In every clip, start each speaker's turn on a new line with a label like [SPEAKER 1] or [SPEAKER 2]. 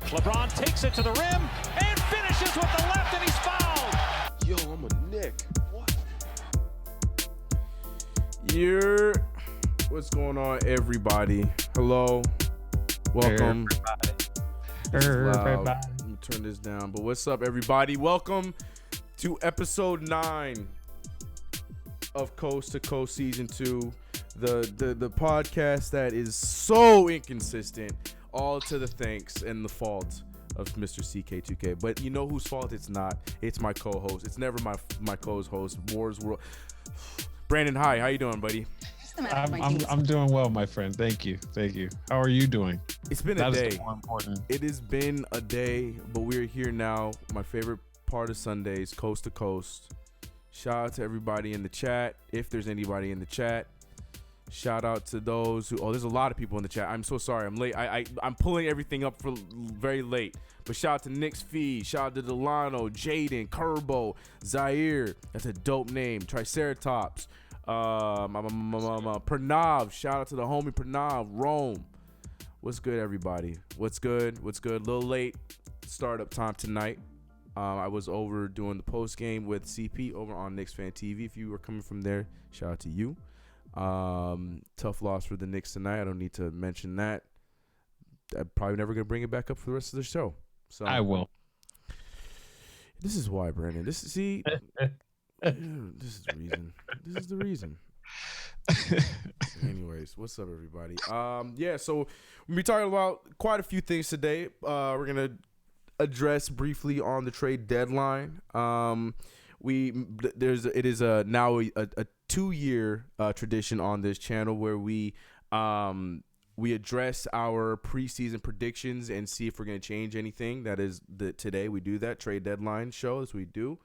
[SPEAKER 1] LeBron takes it to the rim and finishes with the left, and he's fouled.
[SPEAKER 2] Yo, I'm a Knick. What?
[SPEAKER 3] What's going on, everybody? Hello. Welcome.
[SPEAKER 4] Everybody.
[SPEAKER 3] Let me turn this down. But what's up, everybody? Welcome to episode 9 of Coast to Coast Season 2. The podcast that is so inconsistent, all to the thanks and the fault of Mr. CK2K. But you know whose fault it's not? It's my co-host. It's never my co-host. Wars World. Brandon, hi. How you doing, buddy?
[SPEAKER 4] I'm doing well, my friend. Thank you. How are you doing?
[SPEAKER 3] It's been a day.
[SPEAKER 4] That is more important.
[SPEAKER 3] It has been a day, but we're here now. My favorite part of Sundays, Coast to Coast. Shout out to everybody in the chat, if there's anybody in the chat. Shout out to those who. Oh, there's a lot of people in the chat. I'm so sorry. I'm late. I'm pulling everything up for very late. But shout out to Knicks Feed. Shout out to Delano, Jaden, Kerbo, Zaire. That's a dope name. Triceratops. Pranav. Shout out to the homie Pranav. Rome. What's good, everybody? What's good? A little late startup time tonight. I was over doing the post game with CP over on Knicks Fan TV. If you were coming from there, shout out to you. Tough loss for the Knicks tonight. I don't need to mention that. I'm probably never gonna bring it back up for the rest of the show. So
[SPEAKER 4] I will.
[SPEAKER 3] This is why, Brandon. This is the reason. This is the reason. Anyways, what's up, everybody? So we'll be talking about quite a few things today. We're gonna address briefly on the trade deadline. It is now a 2-year tradition on this channel where we address our preseason predictions and see if we're going to change anything. That is today we do that trade deadline show as we do.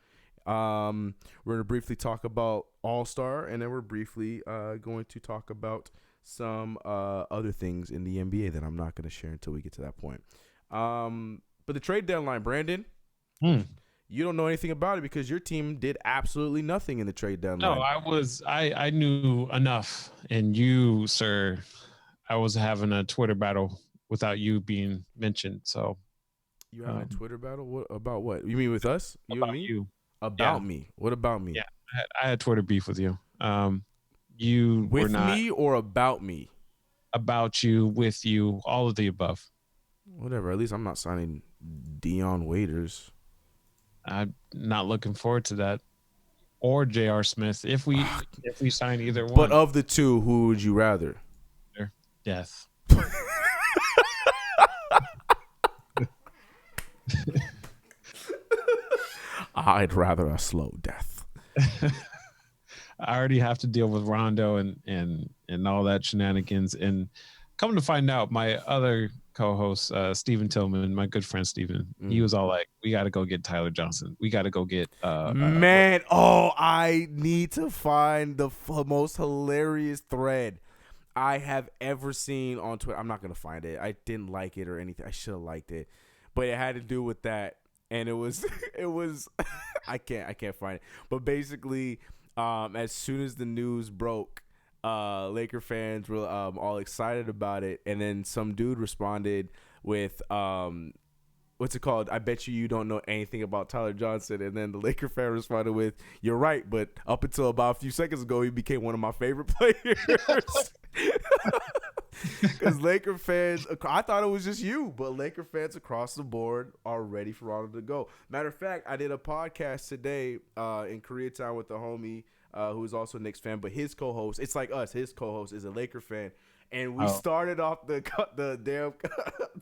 [SPEAKER 3] We're going to briefly talk about All-Star, and then we're briefly going to talk about some other things in the NBA that I'm not going to share until we get to that point. But the trade deadline, Brandon. You don't know anything about it because your team did absolutely nothing in the trade deadline.
[SPEAKER 4] No, I knew enough. And you, sir, I was having a Twitter battle without you being mentioned. So
[SPEAKER 3] you having a Twitter battle? What about what? You mean with us? You
[SPEAKER 4] about
[SPEAKER 3] and me?
[SPEAKER 4] you.
[SPEAKER 3] About
[SPEAKER 4] Yeah.
[SPEAKER 3] me? What about me?
[SPEAKER 4] Yeah, I had Twitter beef with you. You
[SPEAKER 3] with
[SPEAKER 4] were not
[SPEAKER 3] me or about me?
[SPEAKER 4] About you, with you, all of the above.
[SPEAKER 3] Whatever. At least I'm not signing Dion Waiters.
[SPEAKER 4] I'm not looking forward to that. Or J.R. Smith, if we sign either one.
[SPEAKER 3] But of the two, who would you rather?
[SPEAKER 4] Death.
[SPEAKER 3] I'd rather a slow death.
[SPEAKER 4] I already have to deal with Rondo and all that shenanigans. And come to find out, my other co-host, Stephen Tillman, my good friend Stephen, he was all like, we got to go get Tyler Johnson. We got to go get
[SPEAKER 3] I need to find the most hilarious thread I have ever seen on Twitter. I'm not going to find it. I didn't like it or anything. I should have liked it. But it had to do with that. And it was I can't find it. But basically, as soon as the news broke, Laker fans were all excited about it, and then some dude responded with what's it called? I bet you don't know anything about Tyler Johnson. And then the Laker fan responded with, "You're right, but up until about a few seconds ago, he became one of my favorite players." Because Laker fans, I thought it was just you, but Laker fans across the board are ready for Rondo to go. Matter of fact, I did a podcast today in Koreatown with the homie who is also a Knicks fan, but his co-host, it's like us, his co-host is a Laker fan. And we started off the damn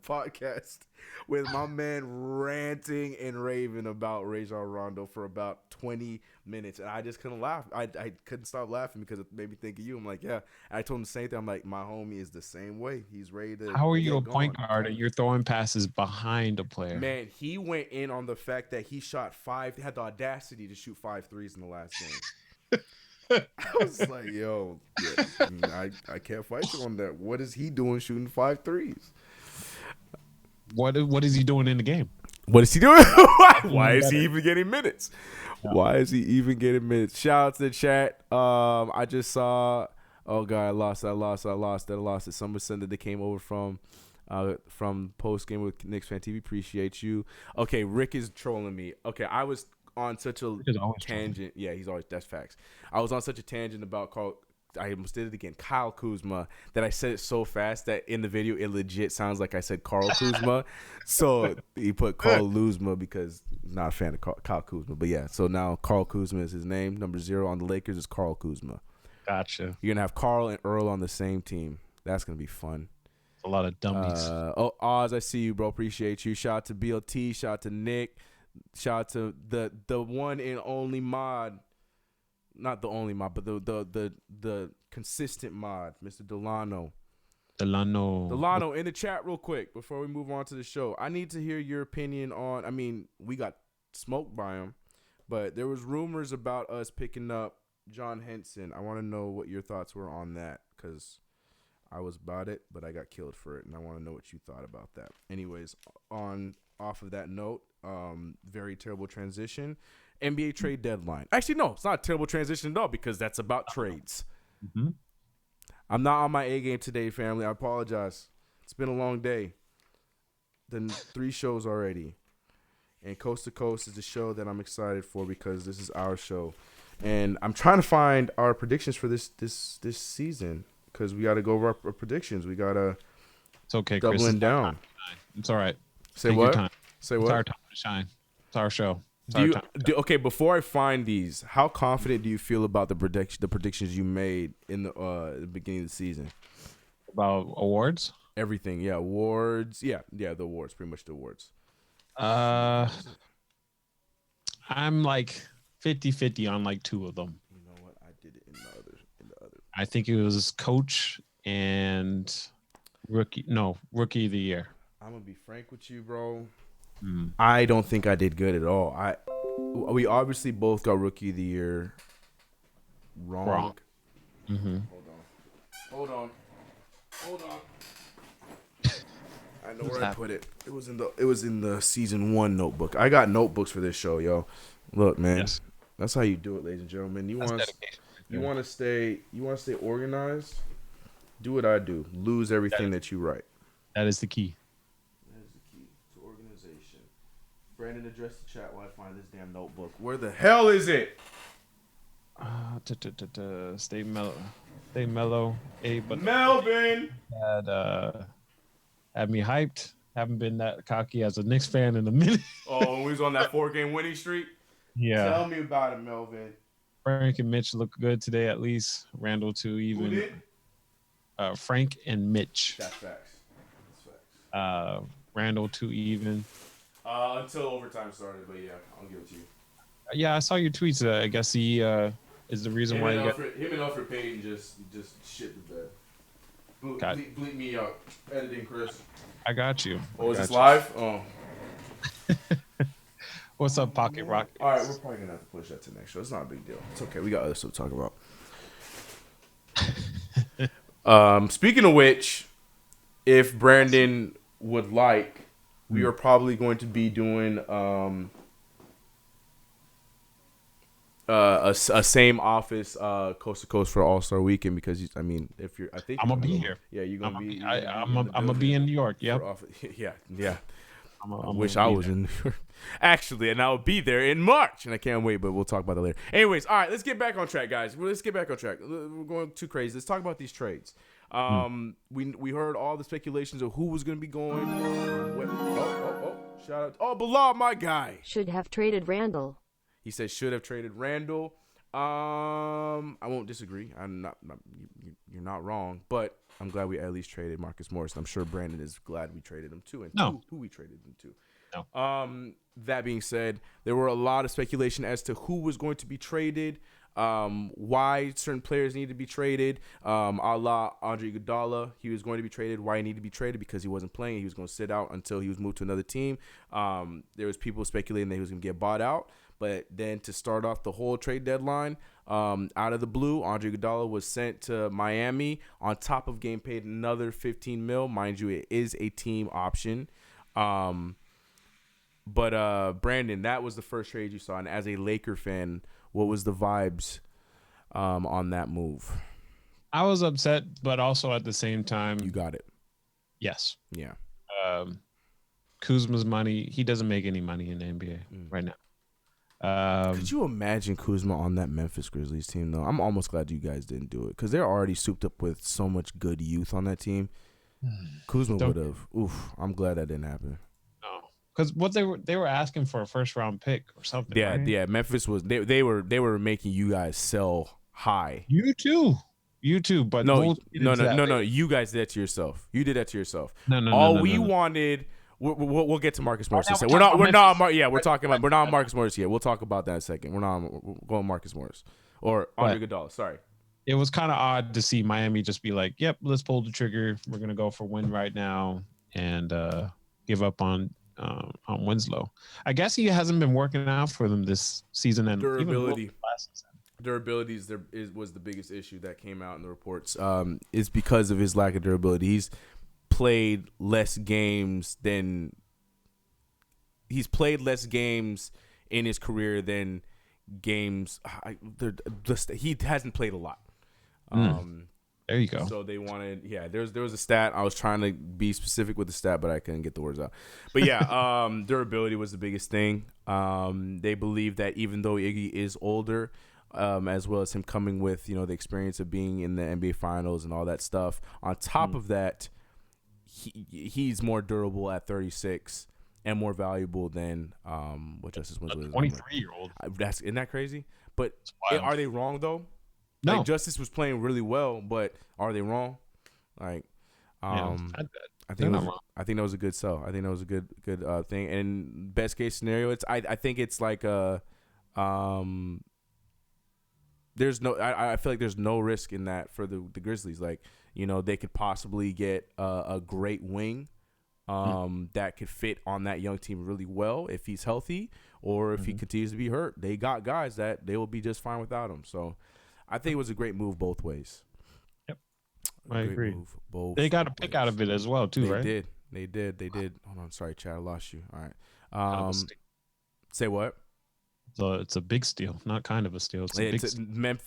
[SPEAKER 3] podcast with my man ranting and raving about Rajon Rondo for about 20 minutes. And I just couldn't laugh. I couldn't stop laughing because it made me think of you. I'm like, yeah. I told him the same thing. I'm like, my homie is the same way. He's ready to.
[SPEAKER 4] How are you a point guard and you're throwing passes behind a player?
[SPEAKER 3] Man, he went in on the fact that he shot had the audacity to shoot 5 threes in the last game. I was like, yo, yeah, I can't fight you on that. What is he doing shooting 5 threes?
[SPEAKER 4] What is he doing in the game?
[SPEAKER 3] What is he doing? Why is he even getting minutes? Why is he even getting minutes? Shout out to the chat. I just saw, oh God, I lost it. Someone said that they came over from from post game with Knicks Fan TV. Appreciate you. Okay, Rick is trolling me. Okay, I was on such a tangent. Yeah, he's always, that's facts. I was on such a tangent about I almost did it again, Kyle Kuzma, that I said it so fast that in the video it legit sounds like I said Carl Kuzma. So he put Carl Luzma because I'm not a fan of Kyle Kuzma. But yeah, so now Carl Kuzma is his name. Number 0 on the Lakers is Carl Kuzma.
[SPEAKER 4] Gotcha.
[SPEAKER 3] You're going to have Carl and Earl on the same team. That's going to be fun.
[SPEAKER 4] A lot of dummies.
[SPEAKER 3] Oz, I see you, bro. Appreciate you. Shout out to BLT. Shout out to Nick. Shout out to the one and only mod. Not the only mod, but the consistent mod, Mr. Delano. Delano, in the chat real quick before we move on to the show. I need to hear your opinion on, I mean, we got smoked by him, but there was rumors about us picking up John Henson. I want to know what your thoughts were on that because I was about it, but I got killed for it, and I want to know what you thought about that. Anyways, off of that note, very terrible transition. NBA trade deadline. Actually, no, it's not a terrible transition at all because that's about trades.
[SPEAKER 4] Mm-hmm.
[SPEAKER 3] I'm not on my A game today, family. I apologize. It's been a long day. Then 3 shows already. And Coast to Coast is the show that I'm excited for because this is our show. And I'm trying to find our predictions for this season because we got to go over our predictions. We got to
[SPEAKER 4] It's okay,
[SPEAKER 3] doubling
[SPEAKER 4] Chris.
[SPEAKER 3] down.
[SPEAKER 4] It's all right.
[SPEAKER 3] Say
[SPEAKER 4] Take
[SPEAKER 3] what?
[SPEAKER 4] Your time.
[SPEAKER 3] Say
[SPEAKER 4] It's
[SPEAKER 3] what?
[SPEAKER 4] our time to shine. It's our show.
[SPEAKER 3] Okay, before I find these, how confident do you feel about the predictions you made in the beginning of the season?
[SPEAKER 4] About awards?
[SPEAKER 3] Everything, yeah. Awards, yeah, the awards, pretty much the awards.
[SPEAKER 4] I'm like 50-50 on like 2 of them.
[SPEAKER 3] You know what? I did it in the other.
[SPEAKER 4] I think it was coach and rookie of the year.
[SPEAKER 3] I'm gonna be frank with you, bro.
[SPEAKER 4] Mm.
[SPEAKER 3] I don't think I did good at all. We obviously both got rookie of the year wrong.
[SPEAKER 4] Mm-hmm.
[SPEAKER 3] Hold on. I know where I put it. It was in the season 1 notebook. I got notebooks for this show, yo. Look, man. Yes. That's how you do it, ladies and gentlemen. You want to stay organized? Do what I do. Lose everything that you write.
[SPEAKER 4] That is the key.
[SPEAKER 3] Brandon, address the chat while I find this damn notebook. Where the hell is it?
[SPEAKER 4] Stay mellow. But
[SPEAKER 3] Melvin
[SPEAKER 4] had me hyped. Haven't been that cocky as a Knicks fan in a minute.
[SPEAKER 3] Oh, when we was on that 4-game winning streak?
[SPEAKER 4] Yeah.
[SPEAKER 3] Tell me about it, Melvin.
[SPEAKER 4] Frank and Mitch look good today, at least. Randall too, even.
[SPEAKER 3] Who did?
[SPEAKER 4] Frank and Mitch.
[SPEAKER 3] That's facts.
[SPEAKER 4] Randall too, even.
[SPEAKER 3] Until overtime started, but yeah, I'll give it to you.
[SPEAKER 4] Yeah, I saw your tweets. I guess he is the reason why
[SPEAKER 3] him and Alfred Payton just shit the bed. Bleep me out. Editing, Chris.
[SPEAKER 4] I got you.
[SPEAKER 3] Oh, is this live? Oh.
[SPEAKER 4] What's up, Pocket Rocket?
[SPEAKER 3] All right, we're probably gonna have to push that to next show. It's not a big deal. It's okay. We got other stuff to talk about. Speaking of which, if Brandon would like, we are probably going to be doing a same office coast to coast for All-Star Weekend because I think
[SPEAKER 4] I'm gonna be here.
[SPEAKER 3] Yeah, you're gonna be.
[SPEAKER 4] I'm gonna be in New York. Yep.
[SPEAKER 3] Yeah. I wish I was in New York. Actually, and I'll be there in March, and I can't wait, but we'll talk about that later. Anyways, all right, let's get back on track, guys. Let's get back on track. We're going too crazy. Let's talk about these trades. We heard all the speculations of who was going to be going. Shout out. Oh, Bilal, my guy.
[SPEAKER 5] Should have traded Randall.
[SPEAKER 3] He said should have traded Randall. I won't disagree. You're not wrong, but I'm glad we at least traded Marcus Morris. I'm sure Brandon is glad we traded him too, and who we traded him to.
[SPEAKER 4] No.
[SPEAKER 3] That being said, there were a lot of speculation as to who was going to be traded, why certain players needed to be traded. A la Andre Iguodala, he was going to be traded. Why he needed to be traded? Because he wasn't playing. He was going to sit out until he was moved to another team. There was people speculating that he was going to get bought out. But then to start off the whole trade deadline, out of the blue, Andre Iguodala was sent to Miami on top of getting paid another $15 million. Mind you, it is a team option. But Brandon, that was the first trade you saw. And as a Laker fan, what was the vibes on that move?
[SPEAKER 4] I was upset, but also at the same time,
[SPEAKER 3] You got it.
[SPEAKER 4] yes.
[SPEAKER 3] Yeah.
[SPEAKER 4] Kuzma's money. He doesn't make any money in the NBA right now.
[SPEAKER 3] Could you imagine Kuzma on that Memphis Grizzlies team, though? I'm almost glad you guys didn't do it because they're already souped up with so much good youth on that team. Kuzma would have. Oof, I'm glad that didn't happen.
[SPEAKER 4] No, because what they were asking for a first round pick or something.
[SPEAKER 3] Yeah,
[SPEAKER 4] right?
[SPEAKER 3] yeah. Memphis was they were making you guys sell high.
[SPEAKER 4] You too. But
[SPEAKER 3] no. You guys did that to yourself. You did that to yourself.
[SPEAKER 4] No.
[SPEAKER 3] All we wanted. We'll get to Marcus Morris in a second. We're not on Marcus Morris yet. We'll talk about that in a second. We're going Marcus Morris or Andre Iguodala. Sorry.
[SPEAKER 4] It was kind of odd to see Miami just be like, "Yep, let's pull the trigger. We're gonna go for win right now and give up on Winslow." I guess he hasn't been working out for them this season, and
[SPEAKER 3] durability.
[SPEAKER 4] Even last season.
[SPEAKER 3] Durability was the biggest issue that came out in the reports. Is because of his lack of durability. He's played less games in his career than games. He hasn't played a lot.
[SPEAKER 4] There you go.
[SPEAKER 3] So they wanted, there was a stat. I was trying to be specific with the stat, but I couldn't get the words out. But yeah, durability was the biggest thing. They believe that even though Iggy is older, as well as him coming with, the experience of being in the NBA Finals and all that stuff, on top of that, he's more durable at 36 and more valuable than what Justice Winslow is.
[SPEAKER 4] 23-year-old.
[SPEAKER 3] Isn't that crazy? But are they wrong though?
[SPEAKER 4] No.
[SPEAKER 3] Like, Justice was playing really well, but are they wrong? Like, I think that was a good sell. I think that was a good thing. And best case scenario, I think it's like I feel like there's no risk in that for the Grizzlies. Like, they could possibly get a great wing that could fit on that young team really well if he's healthy, or if he continues to be hurt. They got guys that they will be just fine without him. So I think it was a great move both ways.
[SPEAKER 4] Yep, I agree. They got a pick out of it as well too, right?
[SPEAKER 3] They did. Hold on, sorry, Chad, I lost you. All right. Say what?
[SPEAKER 4] So it's a big steal, not kind of a steal. It's a big steal.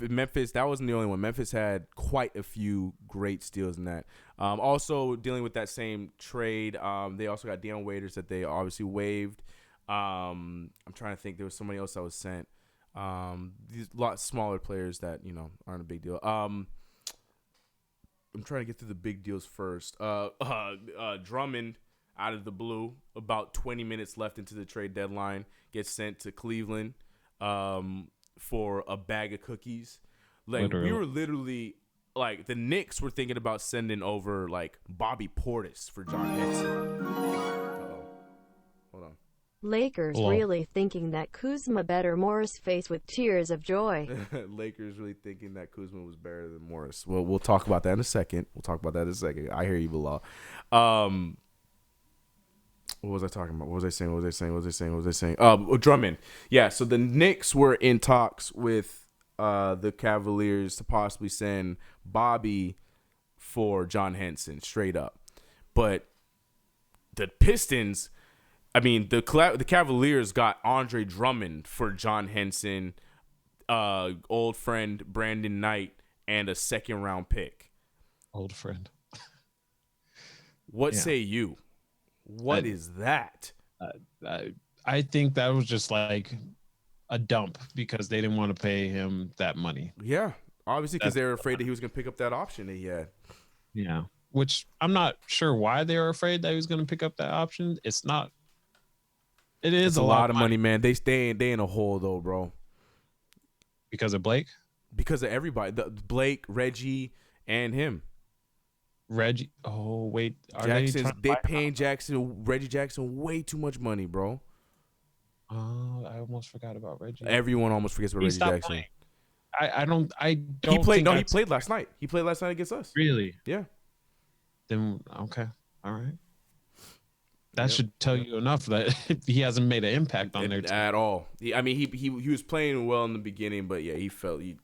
[SPEAKER 3] Memphis, that wasn't the only one. Memphis had quite a few great steals in that. Also dealing with that same trade, they also got Dion Waiters that they obviously waived. I'm trying to think. There was somebody else that was sent. These lot smaller players that aren't a big deal. I'm trying to get through the big deals first. Drummond, out of the blue, about 20 minutes left into the trade deadline, gets sent to Cleveland for a bag of cookies. Like, we were literally, like, the Knicks were thinking about sending over, like, Bobby Portis for John Henson. Hold on.
[SPEAKER 5] Lakers really thinking that Kuzma better Morris face with tears of joy.
[SPEAKER 3] Lakers really thinking that Kuzma was better than Morris. Well, we'll talk about that in a second. I hear you, Bilal. What was I talking about? What was I saying? Drummond. Yeah, so the Knicks were in talks with the Cavaliers to possibly send Bobby for John Henson, straight up. But the Pistons, the Cavaliers got Andre Drummond for John Henson, old friend Brandon Knight, and a second-round pick.
[SPEAKER 4] Old friend.
[SPEAKER 3] What say you? What is that?
[SPEAKER 4] I think that was just like a dump because they didn't want to pay him that money.
[SPEAKER 3] Yeah, obviously because they were afraid that he was going to pick up that option that he had.
[SPEAKER 4] Yeah, which I'm not sure why they were afraid that he was going to pick up that option. It's not. It's
[SPEAKER 3] a lot of money, man. They in a hole though, bro.
[SPEAKER 4] Because of Blake?
[SPEAKER 3] Because of everybody. Blake, Reggie, and him.
[SPEAKER 4] Reggie. Oh wait,
[SPEAKER 3] they paying Reggie Jackson way too much money, bro.
[SPEAKER 4] I almost forgot about Reggie.
[SPEAKER 3] Everyone almost forgets about Reggie Jackson.
[SPEAKER 4] Playing. I don't.
[SPEAKER 3] He played. He played last night. He played last night against us.
[SPEAKER 4] Really?
[SPEAKER 3] Yeah.
[SPEAKER 4] Then okay, all right. That should tell you enough that he hasn't made an impact on their team
[SPEAKER 3] at all. He was playing well in the beginning, but yeah, he felt he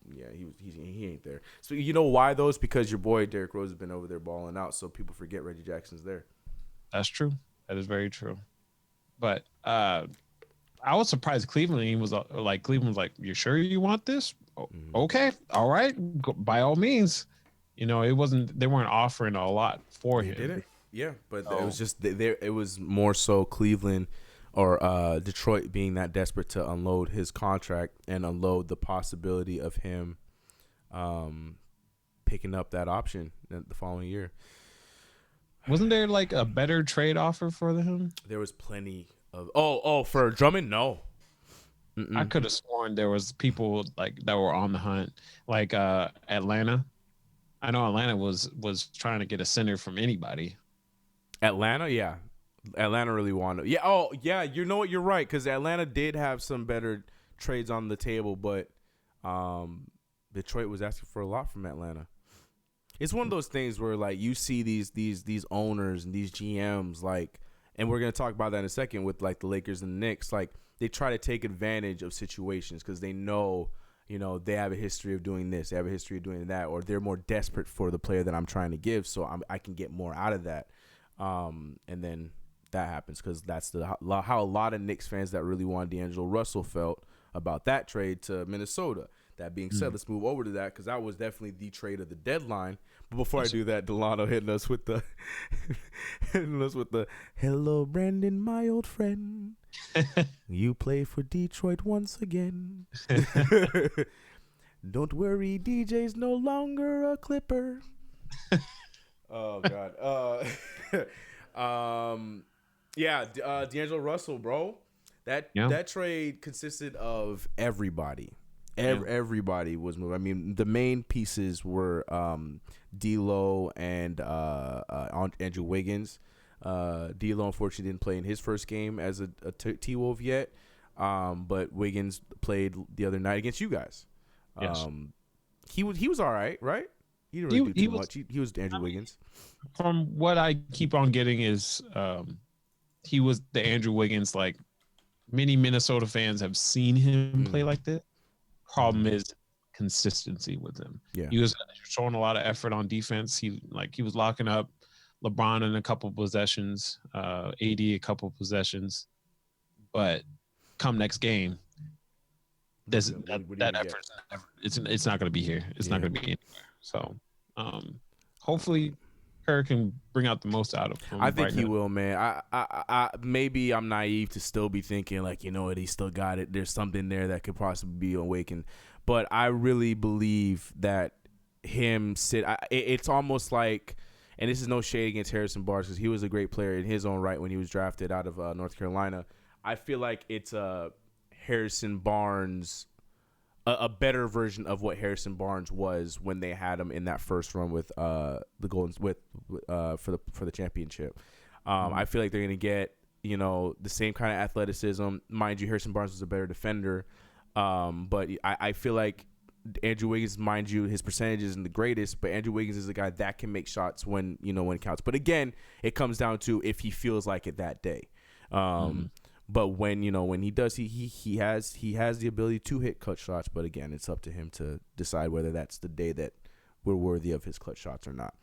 [SPEAKER 3] ain't there. So you know why though? It's because your boy Derrick Rose has been over there balling out, so people forget Reggie Jackson's there.
[SPEAKER 4] That's true. That is very true. But I was surprised Cleveland was like, "You sure you want this? Okay, all right, by all means." They weren't offering a lot for him.
[SPEAKER 3] Yeah, but it was just there. It was more so Cleveland or Detroit being that desperate to unload his contract and unload the possibility of him picking up that option the following year.
[SPEAKER 4] Wasn't there like a better trade offer for him?
[SPEAKER 3] There was plenty of for Drummond, no. Mm-mm.
[SPEAKER 4] I could have sworn there was people like that were on the hunt, like Atlanta. I know Atlanta was trying to get a center from anybody.
[SPEAKER 3] Atlanta, yeah. Atlanta really wanted. Yeah, oh yeah, you know what? You're right, because Atlanta did have some better trades on the table, but Detroit was asking for a lot from Atlanta. It's one of those things where like you see these owners and these GMs like, and we're gonna talk about that in a second with like the Lakers and the Knicks. Like they try to take advantage of situations because they know, they have a history of doing this, they have a history of doing that, or they're more desperate for the player that I'm trying to give, so I can get more out of that. And then that happens because that's how a lot of Knicks fans that really wanted D'Angelo Russell felt about that trade to Minnesota. That being said, let's move over to that because that was definitely the trade of the deadline. But before I do that, DOWNLAOD hitting us with the hello, Brandon, my old friend. You play for Detroit once again. Don't worry, DJ's no longer a Clipper. Oh God. D'Angelo Russell, bro. That trade consisted of everybody. Everybody was moved. I mean, the main pieces were D'Lo and Andrew Wiggins. D'Lo unfortunately didn't play in his first game as a T-Wolf yet, but Wiggins played the other night against you guys.
[SPEAKER 4] Yes.
[SPEAKER 3] He was all right? He didn't really do too much. He was Andrew Wiggins.
[SPEAKER 4] From what I keep on getting is he was the Andrew Wiggins, like many Minnesota fans have seen him play like that. Problem is consistency with him.
[SPEAKER 3] Yeah.
[SPEAKER 4] He was showing a lot of effort on defense. He was locking up LeBron in a couple possessions, AD a couple possessions, but come next game, that effort it's not going to be here. It's not going to be anywhere. So hopefully Kerr can bring out the most out of him.
[SPEAKER 3] I think he will, man. I maybe I'm naive to still be thinking like, what, he still got it. There's something there that could possibly be awakened. But I really believe that it's almost like, and this is no shade against Harrison Barnes because he was a great player in his own right when he was drafted out of North Carolina. I feel like it's Harrison Barnes, a better version of what Harrison Barnes was when they had him in that first run with the Golden for the championship. I feel like they're gonna get the same kind of athleticism. Mind you, Harrison Barnes was a better defender, but I feel like Andrew Wiggins, mind you, his percentage isn't the greatest, but Andrew Wiggins is a guy that can make shots when it counts. But again, it comes down to if he feels like it that day. But when he does, he has the ability to hit clutch shots. But again, it's up to him to decide whether that's the day that we're worthy of his clutch shots or not.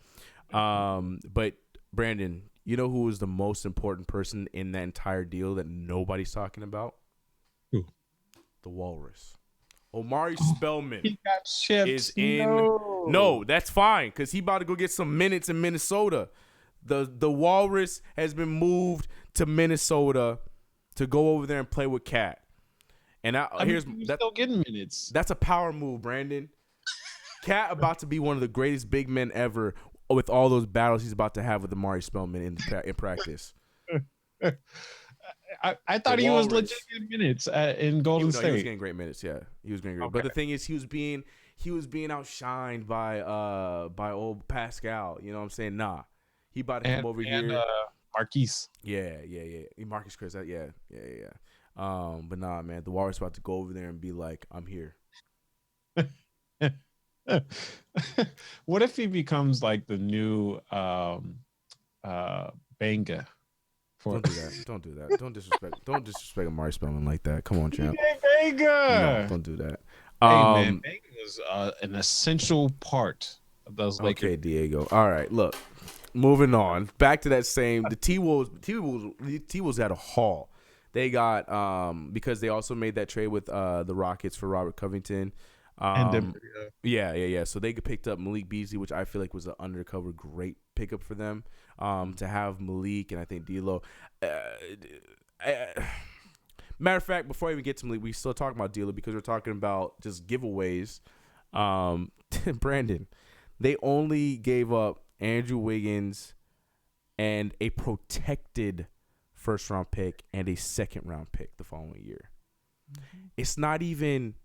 [SPEAKER 3] But Brandon, you know who was the most important person in that entire deal that nobody's talking about?
[SPEAKER 4] Who?
[SPEAKER 3] The Walrus. Omari Spellman
[SPEAKER 4] he got shipped.
[SPEAKER 3] is in. No, that's fine because he about to go get some minutes in Minnesota. The Walrus has been moved to Minnesota to go over there and play with Cat. And he's
[SPEAKER 4] still getting minutes.
[SPEAKER 3] That's a power move, Brandon. Cat about to be one of the greatest big men ever with all those battles he's about to have with Omari Spellman in practice.
[SPEAKER 4] I thought he was legit getting minutes in Golden State.
[SPEAKER 3] He was getting great minutes, yeah. He was getting great. Okay. But the thing is, he was being outshined by old Pascal. You know what I'm saying? Nah. He about to come over here.
[SPEAKER 4] Marquise.
[SPEAKER 3] Yeah. Marcus Chris. Yeah. But nah, man, the Warriors about to go over there and be like, I'm here.
[SPEAKER 4] What if he becomes like the new Banga?
[SPEAKER 3] Don't do that. Don't disrespect Omari Spellman like that. Come on, champ.
[SPEAKER 4] Banga.
[SPEAKER 3] No, don't do that.
[SPEAKER 4] Hey man, Banga was an essential part of those Lakers.
[SPEAKER 3] Okay, Diego. All right, look. Moving on, back to that same. The T-Wolves had a haul. They got because they also made that trade with the Rockets for Robert Covington. Yeah. So they picked up Malik Beasley, which I feel like was an undercover great pickup for them. To have Malik and I think D'Lo. Matter of fact, before I even get to Malik, we still talking about D'Lo because we're talking about just giveaways. Brandon, they only gave up Andrew Wiggins and a protected first-round pick and a second-round pick the following year. Mm-hmm. It's not even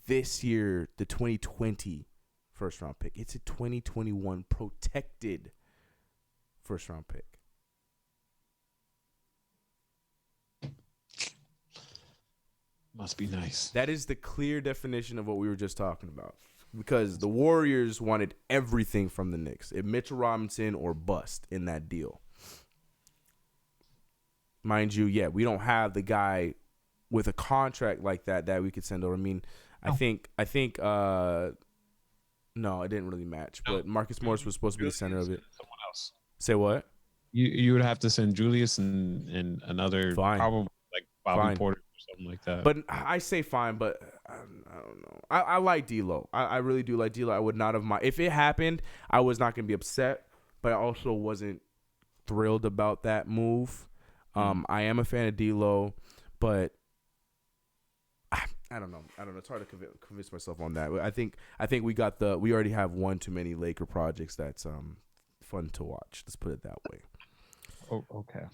[SPEAKER 3] this year, the 2020 first-round pick. It's a 2021 protected first-round pick.
[SPEAKER 4] Must be nice.
[SPEAKER 3] That is the clear definition of what we were just talking about. Because the Warriors wanted everything from the Knicks. If Mitchell Robinson or bust in that deal. Mind you, yeah, we don't have the guy with a contract like that we could send over. I mean, I think no, it didn't really match. But Marcus Morris was supposed to be the center of it.
[SPEAKER 4] Someone else.
[SPEAKER 3] Say what?
[SPEAKER 4] You would have to send Julius and another probably like Bobby Porter or something like that.
[SPEAKER 3] But I say fine, but I don't know. I like D'Lo. I really do like D'Lo. I would not have if it happened, I was not gonna be upset, but I also wasn't thrilled about that move. I am a fan of D'Lo, but I don't know. It's hard to convince myself on that. I think we already have one too many Laker projects that's fun to watch. Let's put it that way.
[SPEAKER 4] Oh, okay.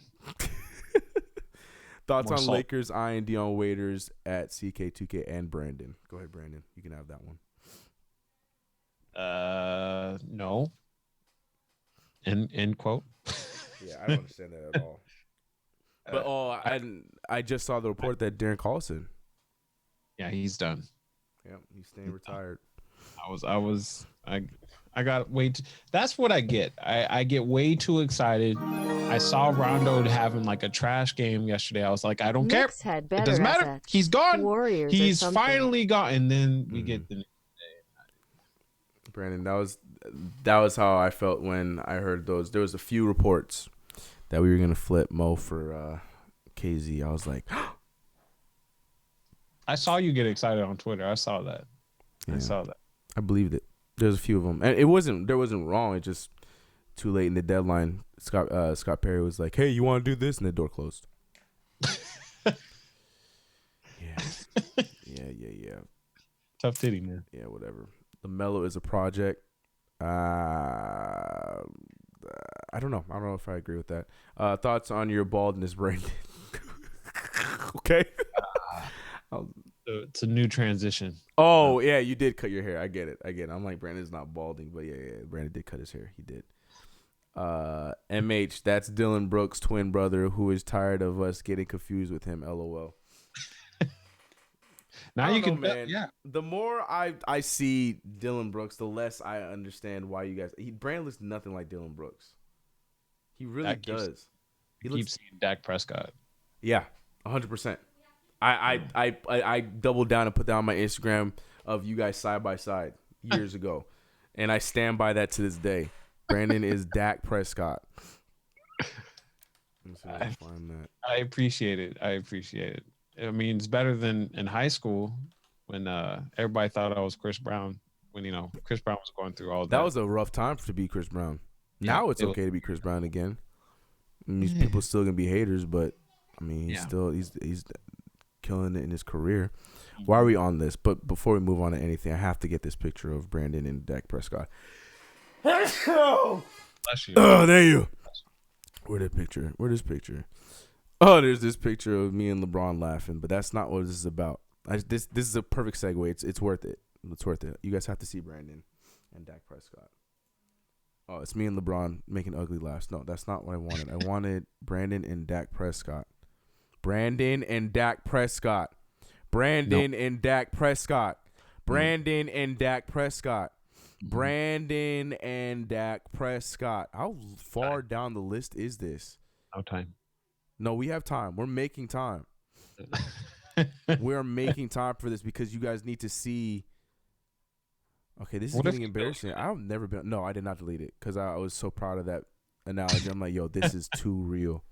[SPEAKER 3] Thoughts
[SPEAKER 4] More
[SPEAKER 3] on
[SPEAKER 4] salt.
[SPEAKER 3] Lakers eyeing Dion Waiters at CK2K and Brandon. Go ahead, Brandon. You can have that one.
[SPEAKER 4] No. End quote.
[SPEAKER 3] Yeah, I don't understand that at all. But I just saw the report that Darren Collison.
[SPEAKER 4] Yeah, he's done.
[SPEAKER 3] Yeah, he's staying retired.
[SPEAKER 4] I got way too, that's what I get. I get way too excited. I saw Rondo having like a trash game yesterday. I was like, I don't
[SPEAKER 5] Knicks
[SPEAKER 4] care.
[SPEAKER 5] Had
[SPEAKER 4] It doesn't matter.
[SPEAKER 5] assets.
[SPEAKER 4] He's gone.
[SPEAKER 5] Warriors
[SPEAKER 4] He's finally gone. And then we get the
[SPEAKER 3] Brandon, that was how I felt when I heard those. There was a few reports that we were gonna flip Mo for KZ. I was like,
[SPEAKER 4] I saw you get excited on Twitter. I saw that.
[SPEAKER 3] yeah,
[SPEAKER 4] I saw that.
[SPEAKER 3] I believed it. There's a few of them, and there wasn't wrong. It just too late in the deadline. Scott Perry was like, "Hey, you want to do this?" And the door closed. Yeah.
[SPEAKER 4] Tough titty, man.
[SPEAKER 3] Yeah, whatever. LaMelo is a project. I don't know. I don't know if I agree with that. Thoughts on your baldness, Brandon? Okay.
[SPEAKER 4] It's a new transition.
[SPEAKER 3] Oh, yeah, you did cut your hair. I get it. I'm like, Brandon's not balding, but yeah, Brandon did cut his hair. He did. MH, that's Dylan Brooks' twin brother who is tired of us getting confused with him. LOL.
[SPEAKER 4] Now you can,
[SPEAKER 3] man.
[SPEAKER 4] yeah.
[SPEAKER 3] The more I see Dylan Brooks, the less I understand why you guys. Brandon looks nothing like Dylan Brooks. He really does.
[SPEAKER 4] He keeps seeing Dak Prescott.
[SPEAKER 3] Yeah, 100%. I doubled down and put down my Instagram of you guys side by side years ago, and I stand by that to this day. Brandon is Dak Prescott. Let me see if I can find that.
[SPEAKER 4] I appreciate it. I mean, it's better than in high school when everybody thought I was Chris Brown. When Chris Brown was going through all that.
[SPEAKER 3] That was a rough time to be Chris Brown. Now it's okay to be Chris Brown again. I mean, people still gonna be haters, but I mean, he's killing it in his career. Why are we on this? But before we move on to anything, I have to get this picture of Brandon and Dak Prescott. Oh, there you. Where's this picture? Oh, there's this picture of me and LeBron laughing, but that's not what this is about. This is a perfect segue. It's worth it. It's worth it. You guys have to see Brandon and Dak Prescott. Oh, it's me and LeBron making ugly laughs. No, that's not what I wanted. I wanted Brandon and Dak Prescott. Brandon and Dak Prescott. Brandon and Dak Prescott. Brandon and Dak Prescott. Brandon and Dak Prescott. How far down the list is this?
[SPEAKER 4] No time.
[SPEAKER 3] No, we have time. We're making time. We're making time for this because you guys need to see. Okay, this is getting embarrassing. I've never been. No, I did not delete it because I was so proud of that analogy. I'm like, yo, this is too real.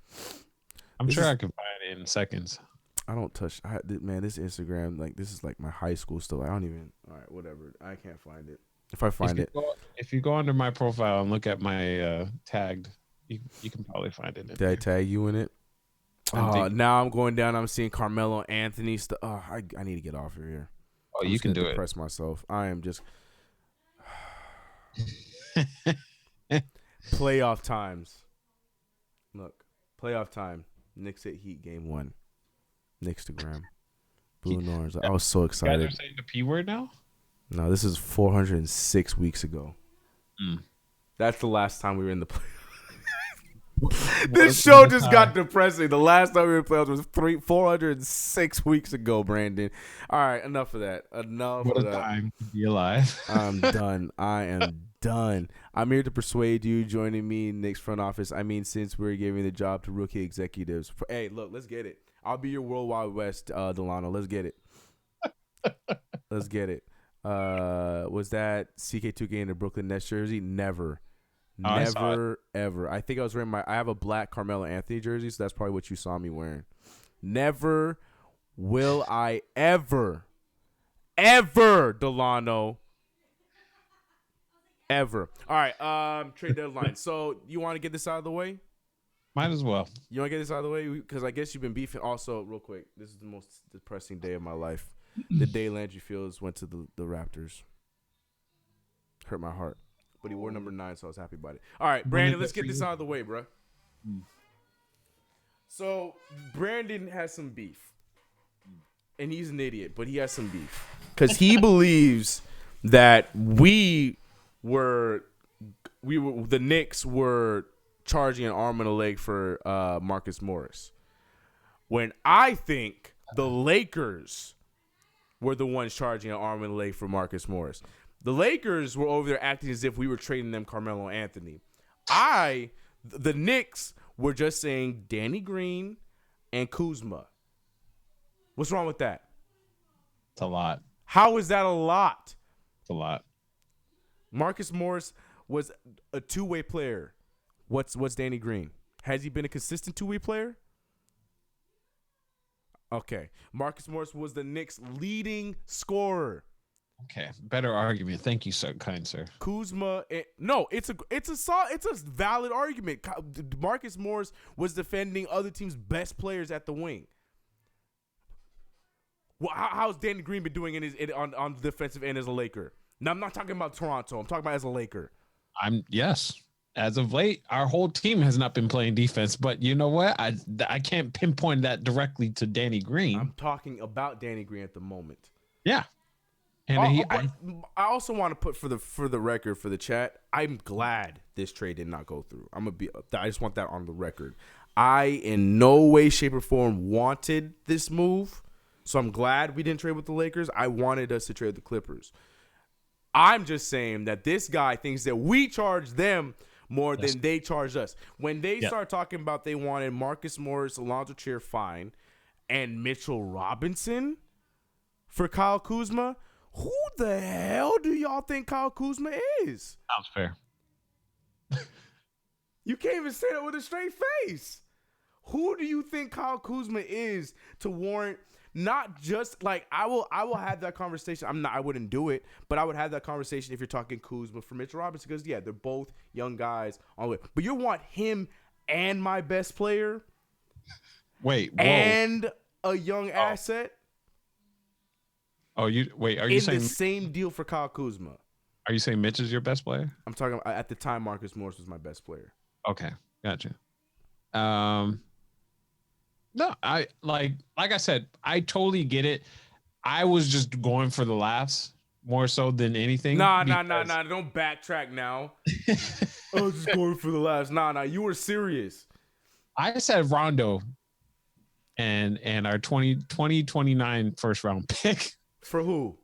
[SPEAKER 4] I can find it in seconds.
[SPEAKER 3] I don't touch. Man, this Instagram, like, this is like my high school stuff. I don't even. All right, whatever. I can't find it. If I find it.
[SPEAKER 4] If you go under my profile and look at my tagged, you can probably find it.
[SPEAKER 3] Did I tag you in it? Now I'm going down. I'm seeing Carmelo Anthony stuff. I need to get off of here.
[SPEAKER 4] Oh, you can do it.
[SPEAKER 3] Depress myself. I am just playoff times. Look, playoff time. Knicks at Heat game 1. Knicks to Graham. Blue and orange. I was so excited.
[SPEAKER 4] You guys are saying the P word now?
[SPEAKER 3] No, this is 406 weeks ago. That's the last time we were in the playoffs. This show just got depressing. The last time we were in the playoffs was 406 weeks ago, Brandon. All right, enough of that.
[SPEAKER 4] What a time to be alive.
[SPEAKER 3] I'm done. I am done. I'm here to persuade you joining me in Knicks front office. I mean, since we're giving the job to rookie executives. Hey, look, let's get it. I'll be your World Wide West, Delano. Let's get it. Let's get it. Was that CK2K in the Brooklyn Nets jersey? Never. Never, ever. I think I was wearing I have a black Carmelo Anthony jersey, so that's probably what you saw me wearing. Never will I ever, Delano, ever. All right, trade deadline. So you want to get this out of the way?
[SPEAKER 4] Might as well.
[SPEAKER 3] You want to get this out of the way? Because I guess you've been beefing. Also, real quick, this is the most depressing day of my life. The day Landry Fields went to the Raptors. Hurt my heart. But he wore number 9, so I was happy about it. All right, Brandon, let's get this out of the way, bro. So, Brandon has some beef. And he's an idiot, but he has some beef. Because he believes that the Knicks were charging an arm and a leg for Marcus Morris. When I think the Lakers were the ones charging an arm and a leg for Marcus Morris. The Lakers were over there acting as if we were trading them Carmelo Anthony. The Knicks were just saying Danny Green and Kuzma. What's wrong with that?
[SPEAKER 4] It's a lot.
[SPEAKER 3] How is that a lot?
[SPEAKER 4] It's a lot.
[SPEAKER 3] Marcus Morris was a two-way player. What's Danny Green? Has he been a consistent two-way player? Okay. Marcus Morris was the Knicks' leading scorer.
[SPEAKER 4] Okay, better argument. Thank you, sir, kind sir.
[SPEAKER 3] Kuzma, no, it's a valid argument. Marcus Morris was defending other teams' best players at the wing. Well, how's Danny Green been doing on the defensive end as a Laker? Now, I'm not talking about Toronto. I'm talking about as a Laker.
[SPEAKER 4] Yes. As of late, our whole team has not been playing defense, but you know what? I can't pinpoint that directly to Danny Green.
[SPEAKER 3] I'm talking about Danny Green at the moment.
[SPEAKER 4] Yeah. And
[SPEAKER 3] I also want to put for the record for the chat. I'm glad this trade did not go through. I just want that on the record. I in no way, shape, or form wanted this move, so I'm glad we didn't trade with the Lakers. I wanted us to trade with the Clippers. I'm just saying that this guy thinks that we charge them more than they charge us. When they start talking about they wanted Marcus Morris, Alonzo Trier, fine, and Mitchell Robinson for Kyle Kuzma. Who the hell do y'all think Kyle Kuzma is?
[SPEAKER 4] Sounds fair.
[SPEAKER 3] You can't even say that with a straight face. Who do you think Kyle Kuzma is to warrant not just like I will have that conversation. I wouldn't do it, but I would have that conversation if you're talking Kuzma for Mitchell Robinson because they're both young guys on the way. But you want him and my best player?
[SPEAKER 4] Wait, whoa.
[SPEAKER 3] And a young asset?
[SPEAKER 4] Are you saying
[SPEAKER 3] the same deal for Kyle Kuzma?
[SPEAKER 4] Are you saying Mitch is your best player?
[SPEAKER 3] I'm talking about at the time Marcus Morris was my best player.
[SPEAKER 4] Okay, gotcha. No, I like I said, I totally get it. I was just going for the laughs more so than anything.
[SPEAKER 3] Nah. Don't backtrack now. I was just going for the laughs. Nah. You were serious.
[SPEAKER 4] I said Rondo and our 2029 first round pick.
[SPEAKER 3] For who?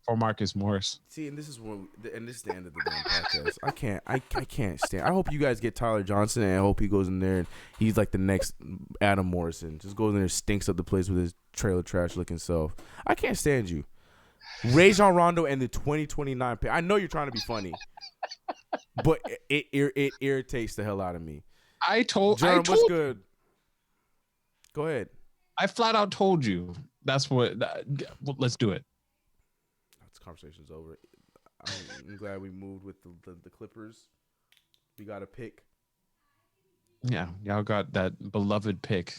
[SPEAKER 4] For Marcus Morris.
[SPEAKER 3] See, and this is the end of the damn podcast. I can't stand. I hope you guys get Tyler Johnson, and I hope he goes in there and he's like the next Adam Morrison. Just goes in there and stinks up the place with his trailer trash looking self. I can't stand you. Rajon Rondo and the 2029 pick. I know you're trying to be funny, but it irritates the hell out of me.
[SPEAKER 4] Jerem,
[SPEAKER 3] what's good? Go ahead.
[SPEAKER 4] I flat out told you. That's what. Let's do it.
[SPEAKER 3] This conversation's over. I'm glad we moved with the Clippers. We got a pick.
[SPEAKER 4] Yeah, y'all got that beloved pick.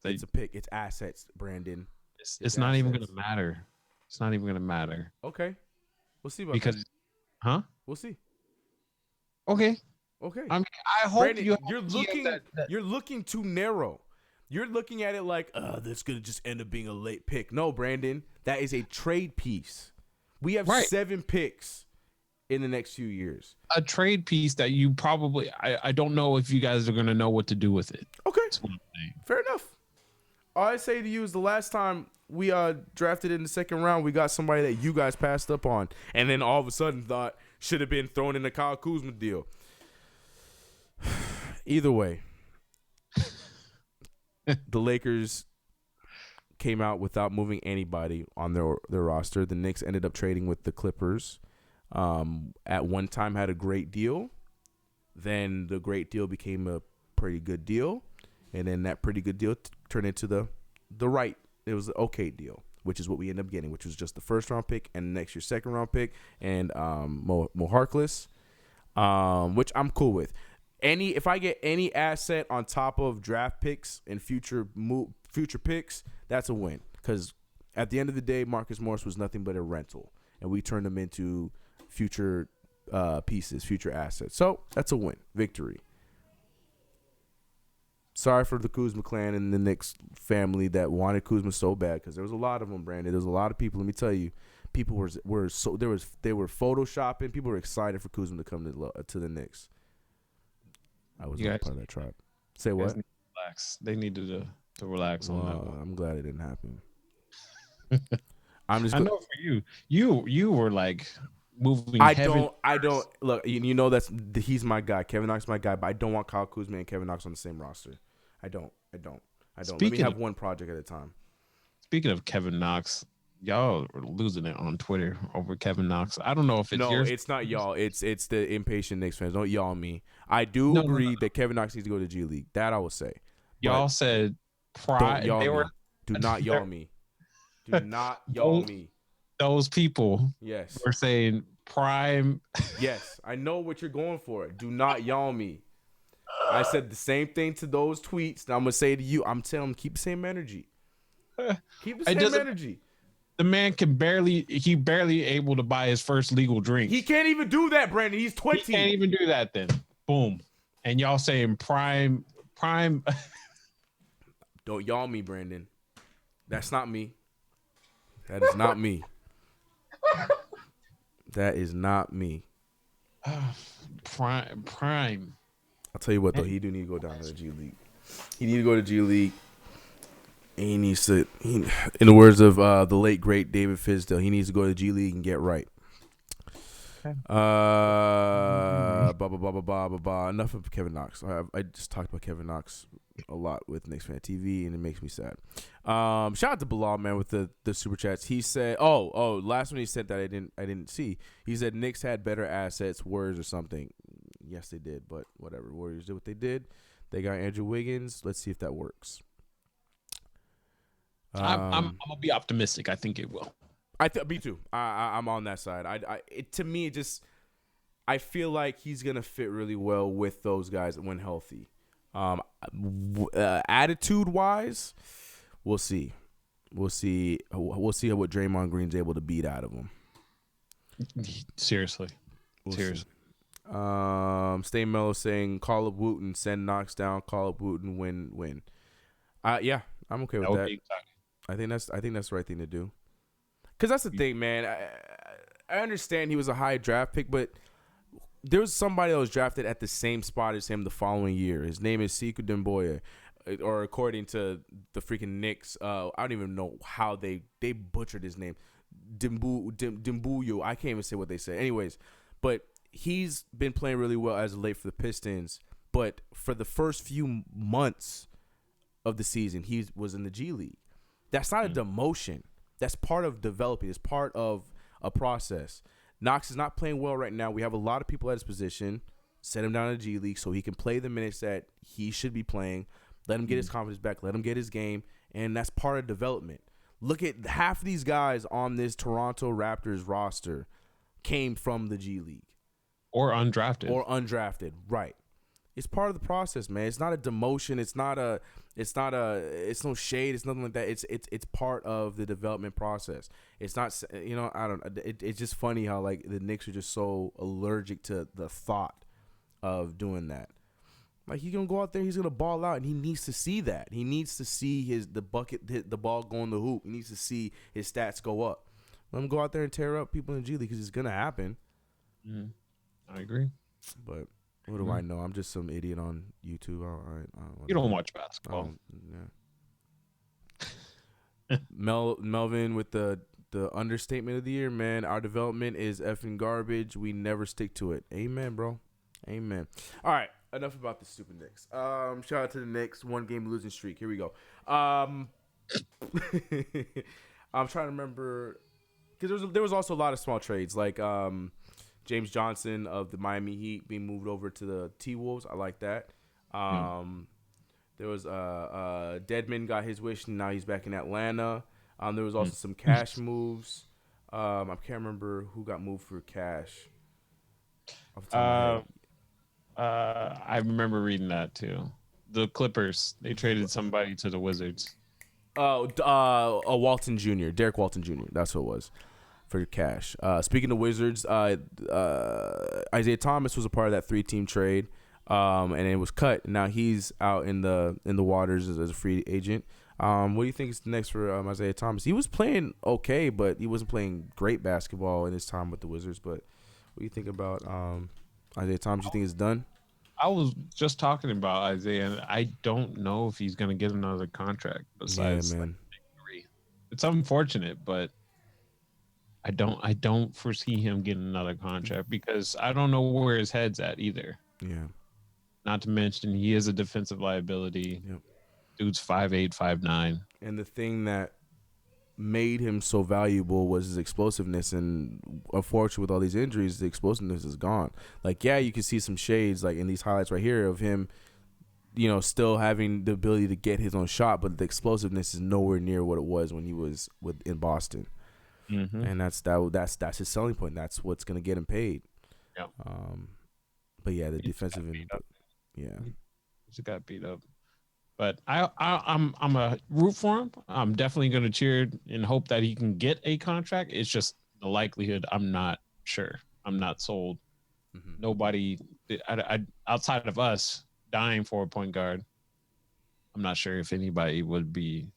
[SPEAKER 3] It's a pick. It's assets, Brandon.
[SPEAKER 4] It's not even gonna matter. It's not even gonna matter.
[SPEAKER 3] Okay, we'll see about
[SPEAKER 4] Because,
[SPEAKER 3] that.
[SPEAKER 4] huh?
[SPEAKER 3] We'll see.
[SPEAKER 4] Okay.
[SPEAKER 3] Okay.
[SPEAKER 4] I mean, I hope
[SPEAKER 3] Brandon,
[SPEAKER 4] you're
[SPEAKER 3] you're looking too narrow. You're looking at it like, this gonna just end up being a late pick. No, Brandon, that is a trade piece. We have 7 picks in the next few years.
[SPEAKER 4] A trade piece that you probably I don't know if you guys are gonna know what to do with it.
[SPEAKER 3] Okay. Fair enough. All I say to you is the last time we drafted in the second round, we got somebody that you guys passed up on, and then all of a sudden thought should have been thrown in the Kyle Kuzma deal. Either way, the Lakers came out without moving anybody on their roster. The Knicks ended up trading with the Clippers. At one time had a great deal. Then the great deal became a pretty good deal. And then that pretty good deal turned into the right. It was an okay deal, which is what we ended up getting, which was just the first round pick and next year's second round pick and Mo Harkless, which I'm cool with. If I get any asset on top of draft picks and future picks, that's a win. Because at the end of the day, Marcus Morris was nothing but a rental, and we turned him into future pieces, future assets. So that's a win, victory. Sorry for the Kuzma clan and the Knicks family that wanted Kuzma so bad, because there was a lot of them, Brandon. There was a lot of people. Let me tell you, people were photoshopping. People were excited for Kuzma to come to the Knicks. I was not part of that tribe. Say what?
[SPEAKER 4] Relax. They needed to relax on that one.
[SPEAKER 3] I'm glad it didn't happen.
[SPEAKER 4] I know for you were like moving.
[SPEAKER 3] I don't look. You know he's my guy. Kevin Knox is my guy, but I don't want Kyle Kuzma and Kevin Knox on the same roster. I don't. Let me have one project at a time.
[SPEAKER 4] Speaking of Kevin Knox, y'all are losing it on Twitter over Kevin Knox. I don't know if it's
[SPEAKER 3] it's not y'all. It's the impatient Knicks fans. Don't y'all me. I do agree that Kevin Knox needs to go to G League. That I will say.
[SPEAKER 4] Y'all said
[SPEAKER 3] pride. Do not y'all me. Do not y'all me.
[SPEAKER 4] Those people,
[SPEAKER 3] yes,
[SPEAKER 4] were saying prime.
[SPEAKER 3] Yes, I know what you're going for. Do not y'all me. I said the same thing to those tweets. And I'm gonna say to you, I'm telling them keep the same energy. Keep the same energy.
[SPEAKER 4] The man barely able to buy his first legal drink.
[SPEAKER 3] He can't even do that, Brandon. He's 20.
[SPEAKER 4] He can't even do that then. Boom. And y'all saying prime.
[SPEAKER 3] Don't y'all me, Brandon. That's not me. That is not me. That is not me.
[SPEAKER 4] Prime.
[SPEAKER 3] I'll tell you what, though. He do need to go down to the G League. He need to go to G League. And he needs to, in the words of the late, great David Fizdale, he needs to go to G League and get right. Okay. Enough of Kevin Knox. I just talked about Kevin Knox a lot with Knicks Fan TV, and it makes me sad. Shout out to Bilal, man, with the super chats. He said, last one he said that I didn't see. He said Knicks had better assets, Warriors or something. Yes, they did, but whatever. Warriors did what they did. They got Andrew Wiggins. Let's see if that works.
[SPEAKER 4] I'm gonna be optimistic. I think it will.
[SPEAKER 3] Me too. I'm on that side. To me, I feel like he's gonna fit really well with those guys when healthy. Attitude wise, we'll see. We'll see what Draymond Green's able to beat out of him.
[SPEAKER 4] Seriously.
[SPEAKER 3] Stay Mellow saying call up Wooten, send Knox down, call up Wooten, win. Yeah, I'm okay with that. I think that's the right thing to do. Because that's the thing, man. I understand he was a high draft pick, but there was somebody that was drafted at the same spot as him the following year. His name is Sekou Demboya, or according to the freaking Knicks, I don't even know how they butchered his name. Dimbuyo. I can't even say what they said. Anyways, but he's been playing really well as of late for the Pistons. But for the first few months of the season, he was in the G League. That's not a demotion. That's part of developing. It's part of a process. Knox is not playing well right now. We have a lot of people at his position. Send him down to the G League so he can play the minutes that he should be playing. Let him get his confidence back. Let him get his game. And that's part of development. Look at half of these guys on this Toronto Raptors roster came from the G League.
[SPEAKER 4] Or
[SPEAKER 3] undrafted, right. It's part of the process, man. It's not a demotion. It's no shade. It's nothing like that. It's part of the development process. It's not, it's just funny how like the Knicks are just so allergic to the thought of doing that. Like, he's gonna go out there, he's gonna ball out, and he needs to see that. He needs to see the bucket hit the ball go in the hoop. He needs to see his stats go up. Let him go out there and tear up people in the G League because it's gonna happen.
[SPEAKER 4] I agree.
[SPEAKER 3] But what do I know? I'm just some idiot on YouTube.
[SPEAKER 4] You don't watch basketball.
[SPEAKER 3] Yeah. Melvin with the understatement of the year, man. Our development is effing garbage. We never stick to it. Amen, bro. Amen. All right. Enough about the stupid Knicks. Shout out to the Knicks. 1-game losing streak. Here we go. I'm trying to remember because there was also a lot of small trades like James Johnson of the Miami Heat being moved over to the T-Wolves. I like that. There was Deadman got his wish, and now he's back in Atlanta. There was also some cash moves. I can't remember who got moved for cash. Off the top of my head.
[SPEAKER 4] I remember reading that too. The Clippers, they traded somebody to the Wizards.
[SPEAKER 3] Walton Jr., Derek Walton Jr. That's what it was. For cash. Speaking of Wizards, Isaiah Thomas was a part of that 3-team trade, and it was cut. Now he's out in the waters as a free agent. What do you think is next for Isaiah Thomas? He was playing okay, but he wasn't playing great basketball in his time with the Wizards. But what do you think about Isaiah Thomas? You think it's done?
[SPEAKER 4] I was just talking about Isaiah, and I don't know if he's going to get another contract besides like, it's unfortunate, but I don't foresee him getting another contract because I don't know where his head's at either.
[SPEAKER 3] Yeah.
[SPEAKER 4] Not to mention he is a defensive liability.
[SPEAKER 3] Yep.
[SPEAKER 4] Dude's 5'8", 5'9".
[SPEAKER 3] And the thing that made him so valuable was his explosiveness, and unfortunately with all these injuries, the explosiveness is gone. Like, yeah, you can see some shades like in these highlights right here of him, still having the ability to get his own shot, but the explosiveness is nowhere near what it was when he was in Boston. And that's his selling point. That's what's gonna get him paid.
[SPEAKER 4] Yep.
[SPEAKER 3] But yeah, the defensive end,
[SPEAKER 4] he just got beat up. But I'm a root for him. I'm definitely gonna cheer and hope that he can get a contract. It's just the likelihood. I'm not sure. I'm not sold. Nobody, I outside of us dying for a point guard, I'm not sure if anybody would be.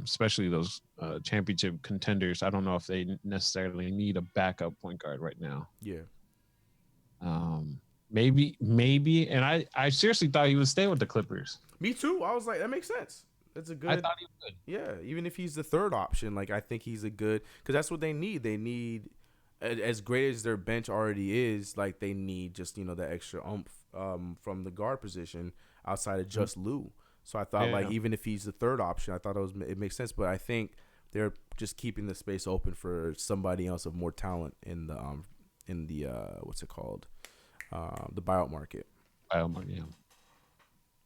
[SPEAKER 4] Especially those championship contenders. I don't know if they necessarily need a backup point guard right now.
[SPEAKER 3] Yeah.
[SPEAKER 4] Maybe. And I seriously thought he would stay with the Clippers.
[SPEAKER 3] Me too. I was like, that makes sense. That's a good.
[SPEAKER 4] I thought he would.
[SPEAKER 3] Yeah. Even if he's the third option, like I think he's a good, because that's what they need. They need, as great as their bench already is, like they need just that extra oomph from the guard position outside of just Lou. So I thought, even if he's the third option, I thought it makes sense. But I think they're just keeping the space open for somebody else of more talent in the what's it called, the buyout market.
[SPEAKER 4] Buyout market, yeah.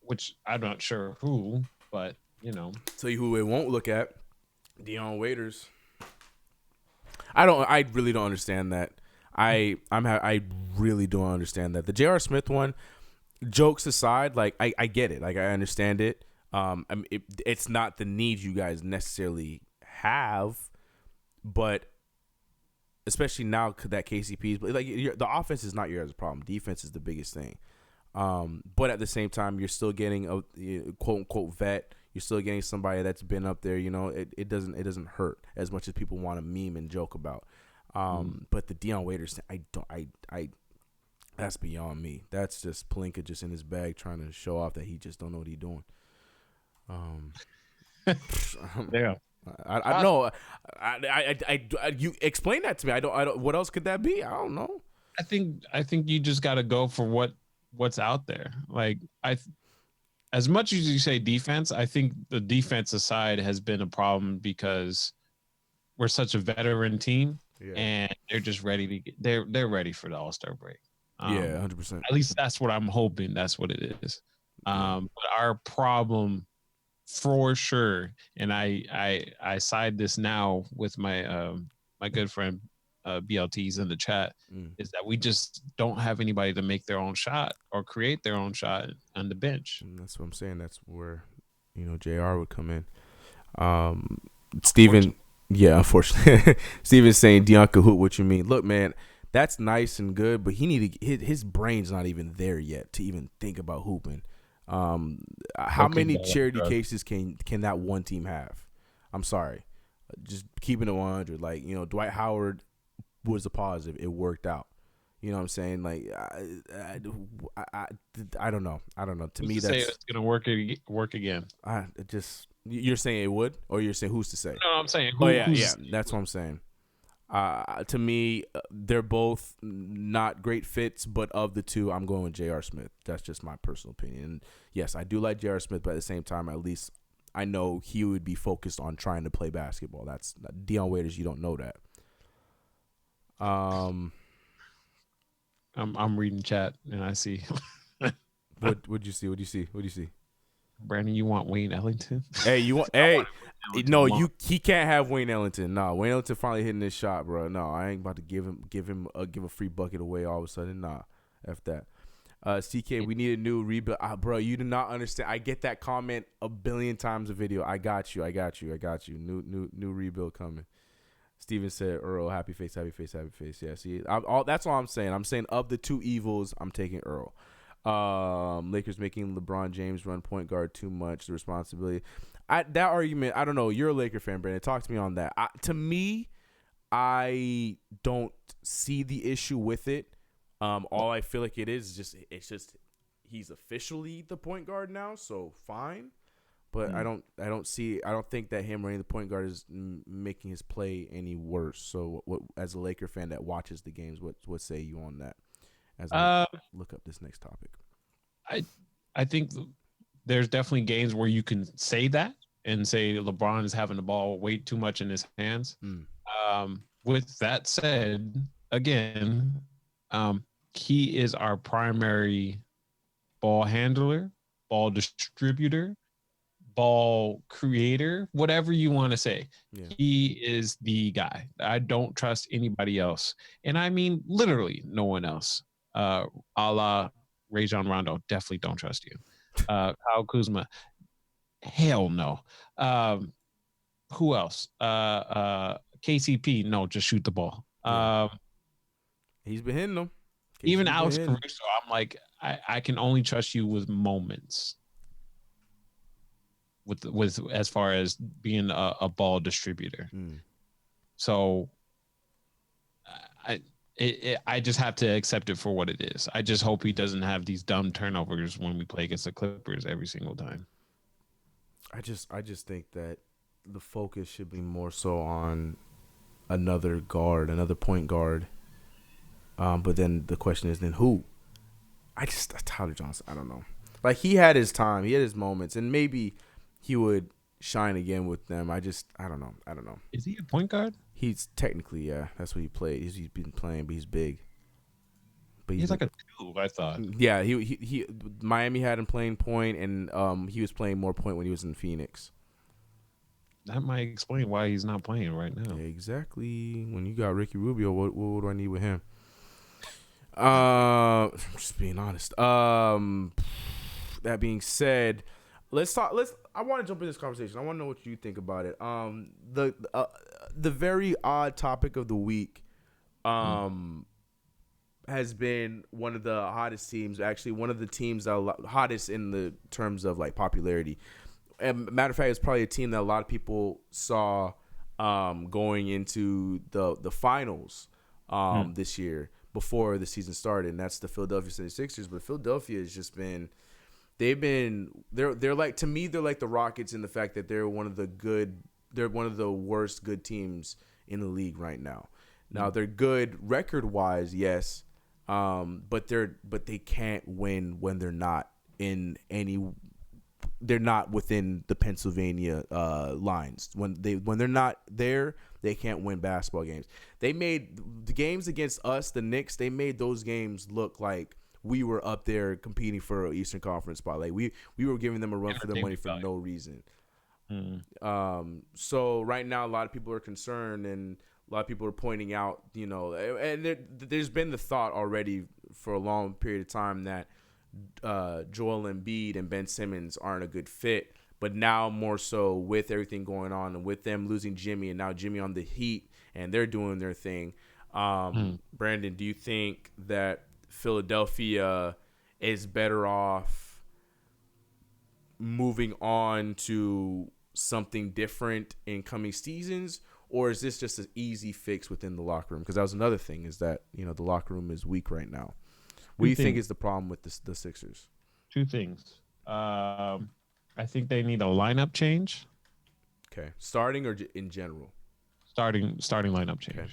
[SPEAKER 4] Which I'm not sure who, but
[SPEAKER 3] Tell you who it won't look at, Dion Waiters. I really don't understand that. I really don't understand that. The J.R. Smith one. Jokes aside, like I get it, like I understand it. It's not the need you guys necessarily have, but especially now that KCP's like the offense is not your problem. Defense is the biggest thing. But at the same time, you're still getting a quote unquote vet. You're still getting somebody that's been up there. It doesn't hurt as much as people want to meme and joke about. But the Dion Waiters, that's beyond me. That's just Pelinka just in his bag trying to show off that he just don't know what he's doing.
[SPEAKER 4] Yeah.
[SPEAKER 3] I know. You explain that to me. I don't. What else could that be? I don't know.
[SPEAKER 4] I think you just got to go for what's out there. Like as much as you say defense, I think the defensive side has been a problem because we're such a veteran team, and they're just ready to they're ready for the All-Star break.
[SPEAKER 3] 100%.
[SPEAKER 4] At least that's what I'm hoping. That's what it is. But our problem, for sure, and I side this now with my my good friend BLTs in the chat, is that we just don't have anybody to make their own shot or create their own shot on the bench.
[SPEAKER 3] And that's what I'm saying. That's where, JR would come in. Steven, yeah, unfortunately. Steven's saying, Deion could hoop, what you mean? Look, man, that's nice and good, but his brain's not even there yet to even think about hooping. How many charity cases can that one team have? I'm sorry. Just keeping it 100. Like, Dwight Howard was a positive. It worked out. You know what I'm saying? Like, I don't know. To me, that's
[SPEAKER 4] it's gonna work again.
[SPEAKER 3] You're saying it would, or you're saying who's to say?
[SPEAKER 4] No, I'm saying.
[SPEAKER 3] Yeah. That's what I'm saying. To me, they're both not great fits, but of the two, I'm going with J.R. Smith. That's just my personal opinion. And yes, I do like J.R. Smith, but at the same time, at least I know he would be focused on trying to play basketball. That's Dion Waiters. You don't know that.
[SPEAKER 4] I'm reading chat and I see.
[SPEAKER 3] What'd you see?
[SPEAKER 4] Brandon, you want Wayne Ellington?
[SPEAKER 3] Hey, he can't have Wayne Ellington. No, Wayne Ellington finally hitting this shot, bro. No, I ain't about to give a free bucket away all of a sudden. Nah, F that. CK, we need a new rebuild. Bro, you do not understand. I get that comment a billion times a video. I got you. New rebuild coming. Steven said, Earl, happy face. Yeah, see, that's all I'm saying. I'm saying of the two evils, I'm taking Earl. Lakers making LeBron James run point guard too much. The responsibility. That argument, I don't know. You're a Laker fan, Brandon. Talk to me on that. To me, I don't see the issue with it. All I feel like it's just he's officially the point guard now, so fine. But I don't think that him running the point guard is making his play any worse. So what as a Laker fan that watches the games, what say you on that? As I look up this next topic.
[SPEAKER 4] I think there's definitely games where you can say that and say LeBron is having the ball way too much in his hands. With that said, again, he is our primary ball handler, ball distributor, ball creator, whatever you want to say. Yeah. He is the guy. I don't trust anybody else. And I mean, literally no one else. A la Rajon Rondo, definitely don't trust you. Kyle Kuzma, hell no. Who else? KCP, no, just shoot the ball.
[SPEAKER 3] He's been hitting them.
[SPEAKER 4] Even Alex Caruso, I'm like, I can only trust you with moments. With as far as being a ball distributor. So I just have to accept it for what it is. I just hope he doesn't have these dumb turnovers when we play against the Clippers every single time.
[SPEAKER 3] I just think that the focus should be more so on another point guard. But then the question is, then who? Tyler Johnson, I don't know. Like, he had his time, he had his moments, and maybe he would shine again with them. I don't know.
[SPEAKER 4] Is he a point guard?
[SPEAKER 3] He's technically, yeah. That's what he played. He's been playing, but he's big.
[SPEAKER 4] But he's like a 2, I thought.
[SPEAKER 3] Yeah, he Miami had him playing point, and he was playing more point when he was in Phoenix.
[SPEAKER 4] That might explain why he's not playing right now.
[SPEAKER 3] Exactly. When you got Ricky Rubio, what do I need with him? Just being honest. That being said, let's talk. I want to jump in this conversation. I want to know what you think about it. The very odd topic of the week, has been one of the hottest teams. Actually, one of the teams that are hottest in the terms of like popularity. And matter of fact, it's probably a team that a lot of people saw going into the finals this year before the season started, and that's the Philadelphia 76ers. But Philadelphia has just been they're like, to me, they're like the Rockets in the fact that they're one of the worst good teams in the league right now. Now they're good record wise, yes, but they can't win when they're not in any. They're not within the Pennsylvania lines. When they're not there, they can't win basketball games. They made the games against us, the Knicks. They made those games look like we were up there competing for an Eastern Conference spot. Like we were giving them a run for their money for no reason. So right now, a lot of people are concerned, and A lot of people are pointing out, and there's been the thought already for a long period of time that Joel Embiid and Ben Simmons aren't a good fit. But now more so with everything going on and with them losing Jimmy and now Jimmy on the Heat and they're doing their thing. Brandon, do you think that Philadelphia is better off moving on to something different in coming seasons? Or is this just an easy fix within the locker room? Because that was another thing is that, the locker room is weak right now. What do you think is the problem with the Sixers?
[SPEAKER 4] Two things. I think they need a lineup change.
[SPEAKER 3] Okay. Starting or in general?
[SPEAKER 4] Starting lineup change. Okay.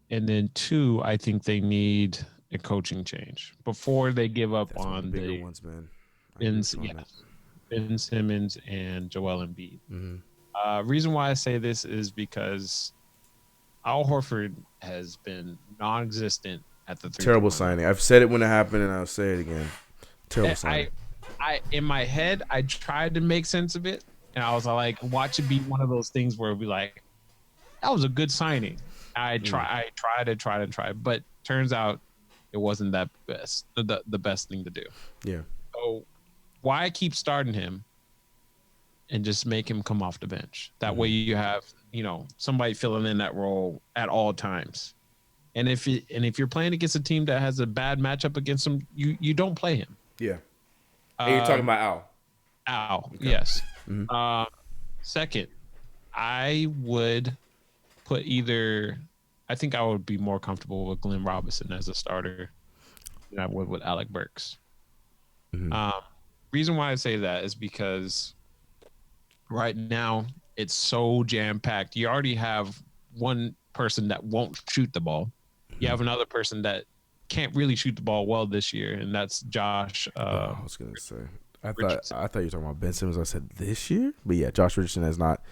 [SPEAKER 4] And then 2, I think they need a coaching change before they give up on the bigger ones, man. Ben Simmons and Joel Embiid. Mm-hmm. Reason why I say this is because Al Horford has been non-existent at the 3.
[SPEAKER 3] Terrible signing. I've said it when it happened, and I'll say it again. Terrible signing.
[SPEAKER 4] I in my head, I tried to make sense of it, and I was like, watch it be one of those things where it'll be like, that was a good signing. I tried, but turns out it wasn't the best thing to do.
[SPEAKER 3] Yeah.
[SPEAKER 4] So why I keep starting him and just make him come off the bench. That way you have, somebody filling in that role at all times. And if you're playing against a team that has a bad matchup against him, you don't play him.
[SPEAKER 3] Yeah. And you're talking about
[SPEAKER 4] Al,
[SPEAKER 3] okay.
[SPEAKER 4] Yes. Mm-hmm. Second, I would put I think I would be more comfortable with Glenn Robinson as a starter than I would with Alec Burks. Mm-hmm. Reason why I say that is because right now it's so jam-packed. You already have one person that won't shoot the ball. You have another person that can't really shoot the ball well this year, and that's Josh.
[SPEAKER 3] I was gonna say, I thought you were talking about Ben Simmons. I said this year, but yeah, Josh Richardson has not.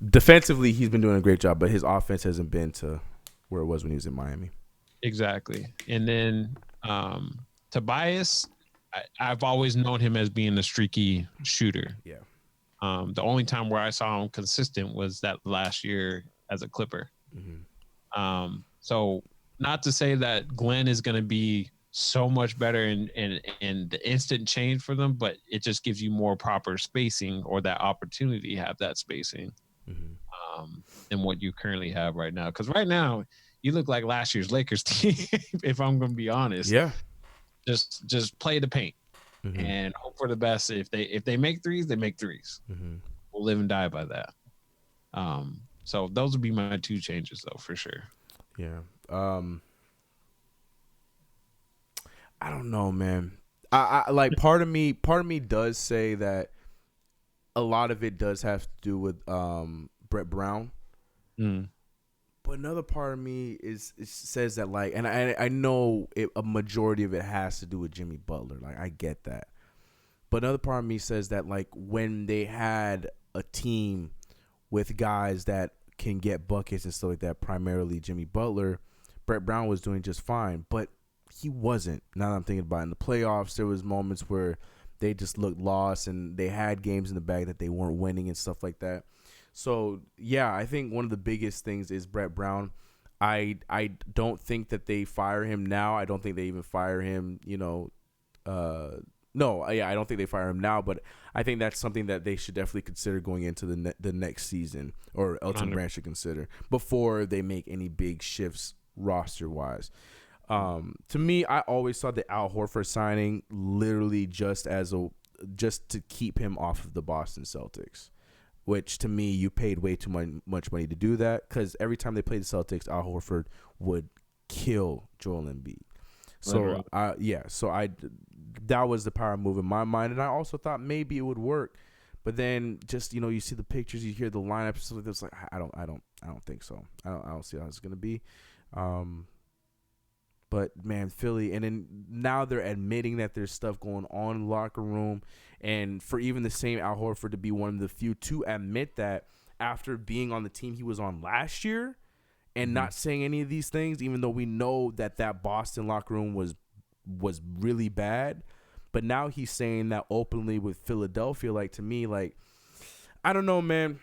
[SPEAKER 3] Defensively, he's been doing a great job, but his offense hasn't been to where it was when he was in Miami.
[SPEAKER 4] Exactly, and then Tobias, I've always known him as being a streaky shooter.
[SPEAKER 3] Yeah.
[SPEAKER 4] The only time where I saw him consistent was that last year as a Clipper. Mm-hmm. So. Not to say that Glenn is going to be so much better and the instant change for them, but it just gives you more proper spacing or that opportunity to have that spacing than what you currently have right now. Because right now, you look like last year's Lakers team, if I'm going to be honest.
[SPEAKER 3] Yeah.
[SPEAKER 4] Just play the paint and hope for the best. If they make threes, they make threes. Mm-hmm. We'll live and die by that. So those would be my 2 changes, though, for sure.
[SPEAKER 3] Yeah. I don't know, man. I like part of me does say that a lot of it does have to do with Brett Brown. But another part of me says that like, and I know a majority of it has to do with Jimmy Butler. Like I get that. But another part of me says that like when they had a team with guys that can get buckets and stuff like that, primarily Jimmy Butler, Brett Brown was doing just fine, but he wasn't. Now that I'm thinking about it, in the playoffs, there was moments where they just looked lost and they had games in the bag that they weren't winning and stuff like that. So, yeah, I think one of the biggest things is Brett Brown. I don't think that they fire him now. I don't think they even fire him, I don't think they fire him now, but I think that's something that they should definitely consider going into the next season, or Elton Brand should consider before they make any big shifts roster-wise. To me, I always saw the Al Horford signing literally just to keep him off of the Boston Celtics, which to me, you paid way too much money to do that, because every time they played the Celtics, Al Horford would kill Joel Embiid. So, that was the power move in my mind, and I also thought maybe it would work. But then just, you see the pictures, you hear the lineup, so it's like I don't think so. I don't see how it's gonna be. But man, Philly, and then now they're admitting that there's stuff going on in the locker room, and for even the same Al Horford to be one of the few to admit that after being on the team he was on last year, and not saying any of these things, even though we know that Boston locker room was really bad, but now he's saying that openly with Philadelphia. Like, to me, like, I don't know, man.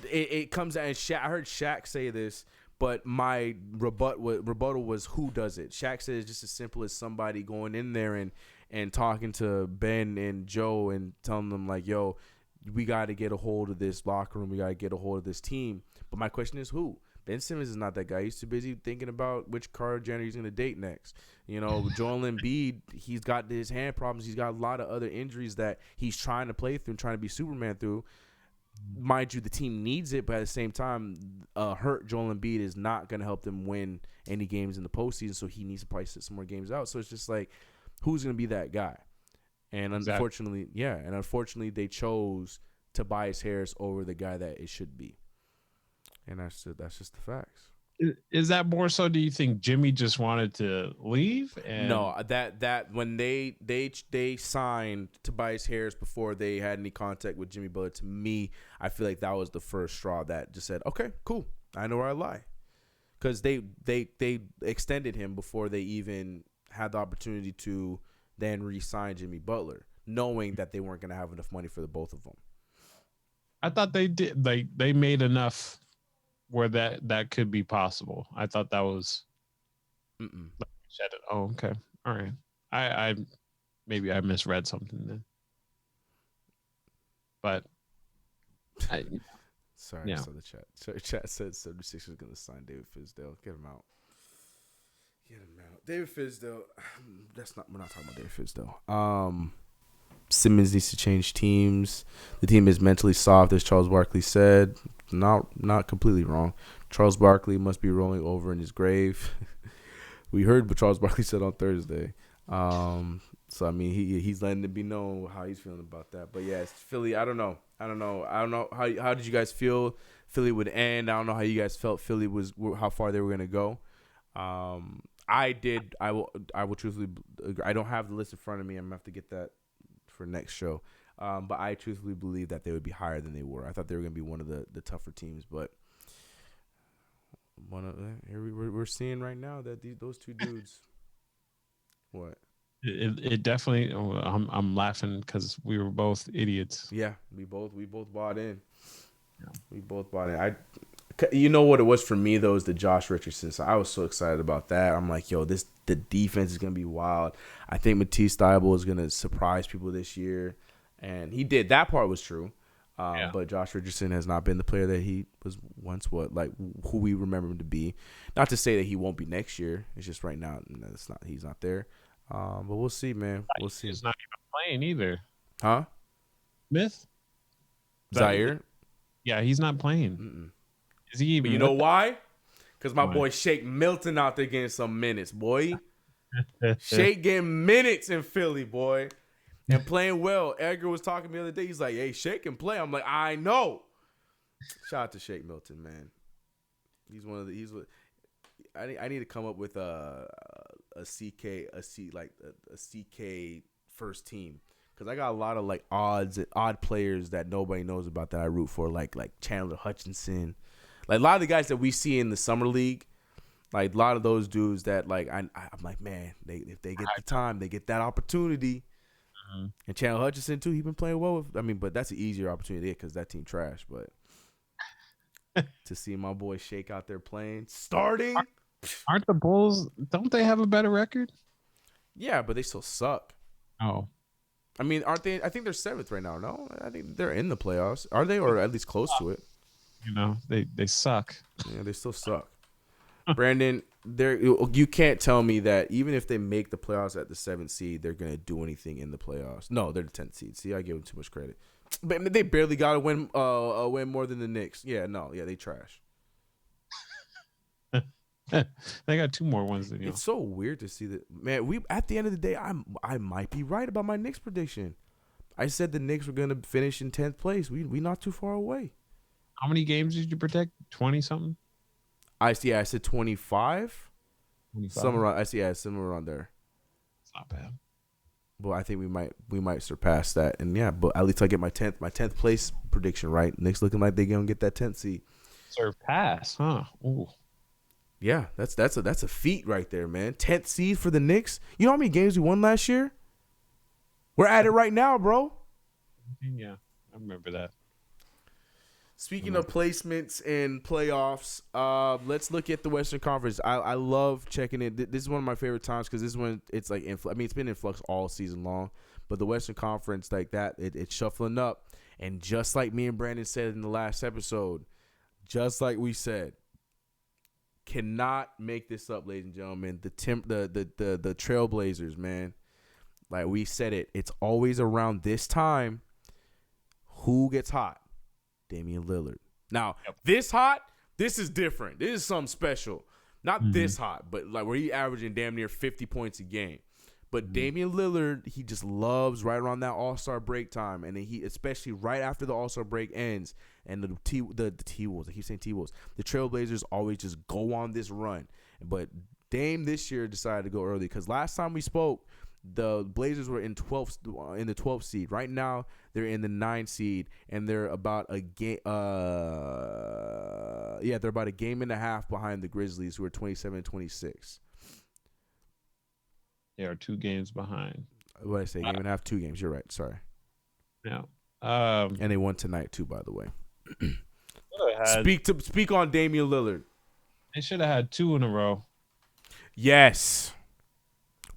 [SPEAKER 3] it comes out, and I heard Shaq say this, but my rebuttal was who does it. Shaq said it's just as simple as somebody going in there and talking to Ben and Joe and telling them like, yo, we got to get a hold of this locker room. We got to get a hold of this team. But my question is who? Ben Simmons is not that guy. He's too busy thinking about which Carter Jenner he's going to date next. You know, Joel Embiid, he's got his hand problems. He's got a lot of other injuries that he's trying to play through and trying to be Superman through. Mind you, the team needs it, but at the same time, hurt Joel Embiid is not going to help them win any games in the postseason, so he needs to probably sit some more games out. So it's just like, who's going to be that guy? And unfortunately, they chose Tobias Harris over the guy that it should be. And that's just the facts.
[SPEAKER 4] Is that more so? Do you think Jimmy just wanted to leave?
[SPEAKER 3] No, that when they signed Tobias Harris before they had any contact with Jimmy Butler, to me, I feel like that was the first straw that just said, okay, cool, I know where I lie, because they extended him before they even had the opportunity to then re-sign Jimmy Butler, knowing that they weren't going to have enough money for the both of them.
[SPEAKER 4] I thought they did. They made enough where that could be possible. I thought that was. Oh, okay, all right. I maybe I misread something then. But
[SPEAKER 3] sorry, I saw the chat. So chat said 76 is going to sign David Fizdale. Get him out. David Fizdale. We're not talking about David Fizdale. Simmons needs to change teams. The team is mentally soft, as Charles Barkley said. Not completely wrong. Charles Barkley must be rolling over in his grave. We heard what Charles Barkley said on Thursday. So I mean, he's letting it be known how he's feeling about that. But yeah, it's Philly. I don't know how did you guys feel Philly would end. I don't know how you guys felt Philly was, how far they were gonna go. I will truthfully agree. I don't have the list in front of me. I'm gonna have to get that for next show. But I truthfully believe that they would be higher than they were. I thought they were going to be one of the tougher teams, but we're seeing right now that those two dudes. What?
[SPEAKER 4] It definitely. I'm laughing because we were both idiots.
[SPEAKER 3] Yeah, we both bought in. Yeah. We both bought in. You know what it was for me though, is the Josh Richardson. So I was so excited about that. I'm like, yo, the defense is gonna be wild. I think Matisse Thybulle is gonna surprise people this year, and he did. That part was true. But Josh Richardson has not been the player that he was once. Who we remember him to be. Not to say that he won't be next year. It's just right now, he's not there. But we'll see, man. We'll see.
[SPEAKER 4] He's not even playing either.
[SPEAKER 3] Huh?
[SPEAKER 4] Smith?
[SPEAKER 3] Zaire?
[SPEAKER 4] Yeah, he's not playing.
[SPEAKER 3] Mm-mm.
[SPEAKER 4] Is he even?
[SPEAKER 3] You know why? Because my boy Shake Milton out there getting some minutes, boy. Shake getting minutes in Philly, boy, and playing well. Edgar was talking to me the other day. He's like, "Hey, Shake can play." I'm like, "I know." Shout out to Shake Milton, man. He's one of the. I need to come up with a CK first team, because I got a lot of like odd players that nobody knows about that I root for, like Chandler Hutchinson. Like a lot of the guys that we see in the summer league, like a lot of those dudes that like I'm like, man, if they get the time, they get that opportunity. Mm-hmm. And Chandler Hutchinson too, he been playing well. But that's an easier opportunity because that team trash. But to see my boy Shake out there playing, starting,
[SPEAKER 4] aren't the Bulls? Don't they have a better record?
[SPEAKER 3] Yeah, but they still suck.
[SPEAKER 4] Oh,
[SPEAKER 3] I mean, aren't they? I think they're 7th right now. No, I think they're in the playoffs. Are they, or at least close to it?
[SPEAKER 4] You know, they suck.
[SPEAKER 3] Yeah, they still suck. Brandon, you can't tell me that even if they make the playoffs at the 7th seed, they're gonna do anything in the playoffs. No, they're the 10th seed. See, I give them too much credit. But they barely got to win more than the Knicks. Yeah, they trash.
[SPEAKER 4] They got 2 more ones than you.
[SPEAKER 3] It's so weird to see that, man. We at the end of the day, I might be right about my Knicks prediction. I said the Knicks were gonna finish in 10th place. We not too far away.
[SPEAKER 4] How many games did you predict? 20 something?
[SPEAKER 3] I said 25. Somewhere around there.
[SPEAKER 4] It's not bad.
[SPEAKER 3] Well, I think we might surpass that, and yeah, but at least I get my 10th place prediction right. Knicks looking like they're gonna get that 10th seed.
[SPEAKER 4] Surpass, huh? Ooh.
[SPEAKER 3] Yeah, that's a feat right there, man. 10th seed for the Knicks. You know how many games we won last year? We're at it right now, bro.
[SPEAKER 4] Yeah, I remember that.
[SPEAKER 3] Speaking of placements and playoffs, let's look at the Western Conference. I love checking it. This is one of my favorite times because this is when it's like it's been in flux all season long, but the Western Conference like that, it's shuffling up. And just like me and Brandon said in the last episode, just like we said, cannot make this up, ladies and gentlemen. The Trailblazers, man. Like we said it's always around this time. Who gets hot? Damian Lillard. Now, this hot, this is different. This is something special. Not this hot, but like where he averaging damn near 50 points a game. But Damian Lillard, he just loves right around that All-Star break time, and he especially right after the All-Star break ends, and the T-Wolves, I keep saying T-Wolves, the Trailblazers always just go on this run. But Dame this year decided to go early because last time we spoke, the Blazers were in the 12th seed. Right now, they're in the 9th seed, and they're about a game. They're about a game and a half behind the Grizzlies, who are 27-26.
[SPEAKER 4] They are 2 games behind.
[SPEAKER 3] What did I say? Game and a half, 2 games. You're right. Sorry.
[SPEAKER 4] Yeah.
[SPEAKER 3] And they won tonight too, by the way. Speak on Damian Lillard.
[SPEAKER 4] They should have had 2 in a row.
[SPEAKER 3] Yes,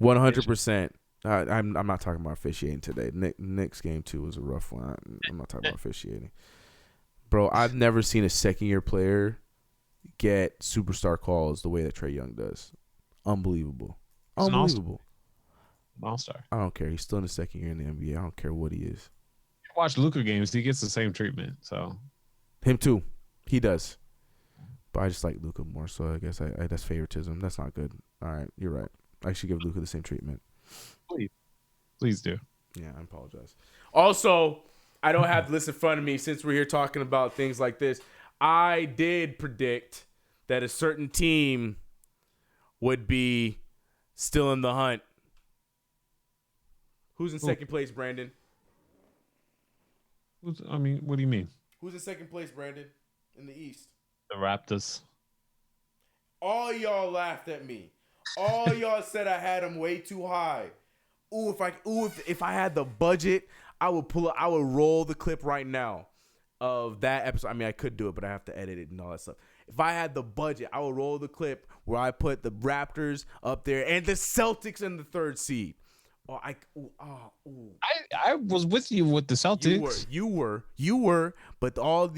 [SPEAKER 3] 100%. I'm not talking about officiating today. Knicks game 2 was a rough one. I'm not talking about officiating, bro. I've never seen a second-year player get superstar calls the way that Trae Young does. Unbelievable. Unbelievable.
[SPEAKER 4] All-star.
[SPEAKER 3] I don't care. He's still in his second year in the NBA. I don't care what he is.
[SPEAKER 4] Watch Luka games. He gets the same treatment. So
[SPEAKER 3] him too. He does. But I just like Luka more, so I guess I that's favoritism. That's not good. All right, you're right. I should give Luka the same treatment.
[SPEAKER 4] Please do.
[SPEAKER 3] Yeah, I apologize. Also, I don't have this in front of me since we're here talking about things like this. I did predict that a certain team would be still in the hunt. Who's in second place, Brandon?
[SPEAKER 4] What do you mean?
[SPEAKER 3] Who's in second place, Brandon, in the East?
[SPEAKER 4] The Raptors.
[SPEAKER 3] All y'all laughed at me. All y'all said I had them way too high. If I had the budget, I would roll the clip right now of that episode. I mean, I could do it, but I have to edit it and all that stuff. If I had the budget, I would roll the clip where I put the Raptors up there and the Celtics in the 3rd seed. I
[SPEAKER 4] was with you with the Celtics.
[SPEAKER 3] You were, but all of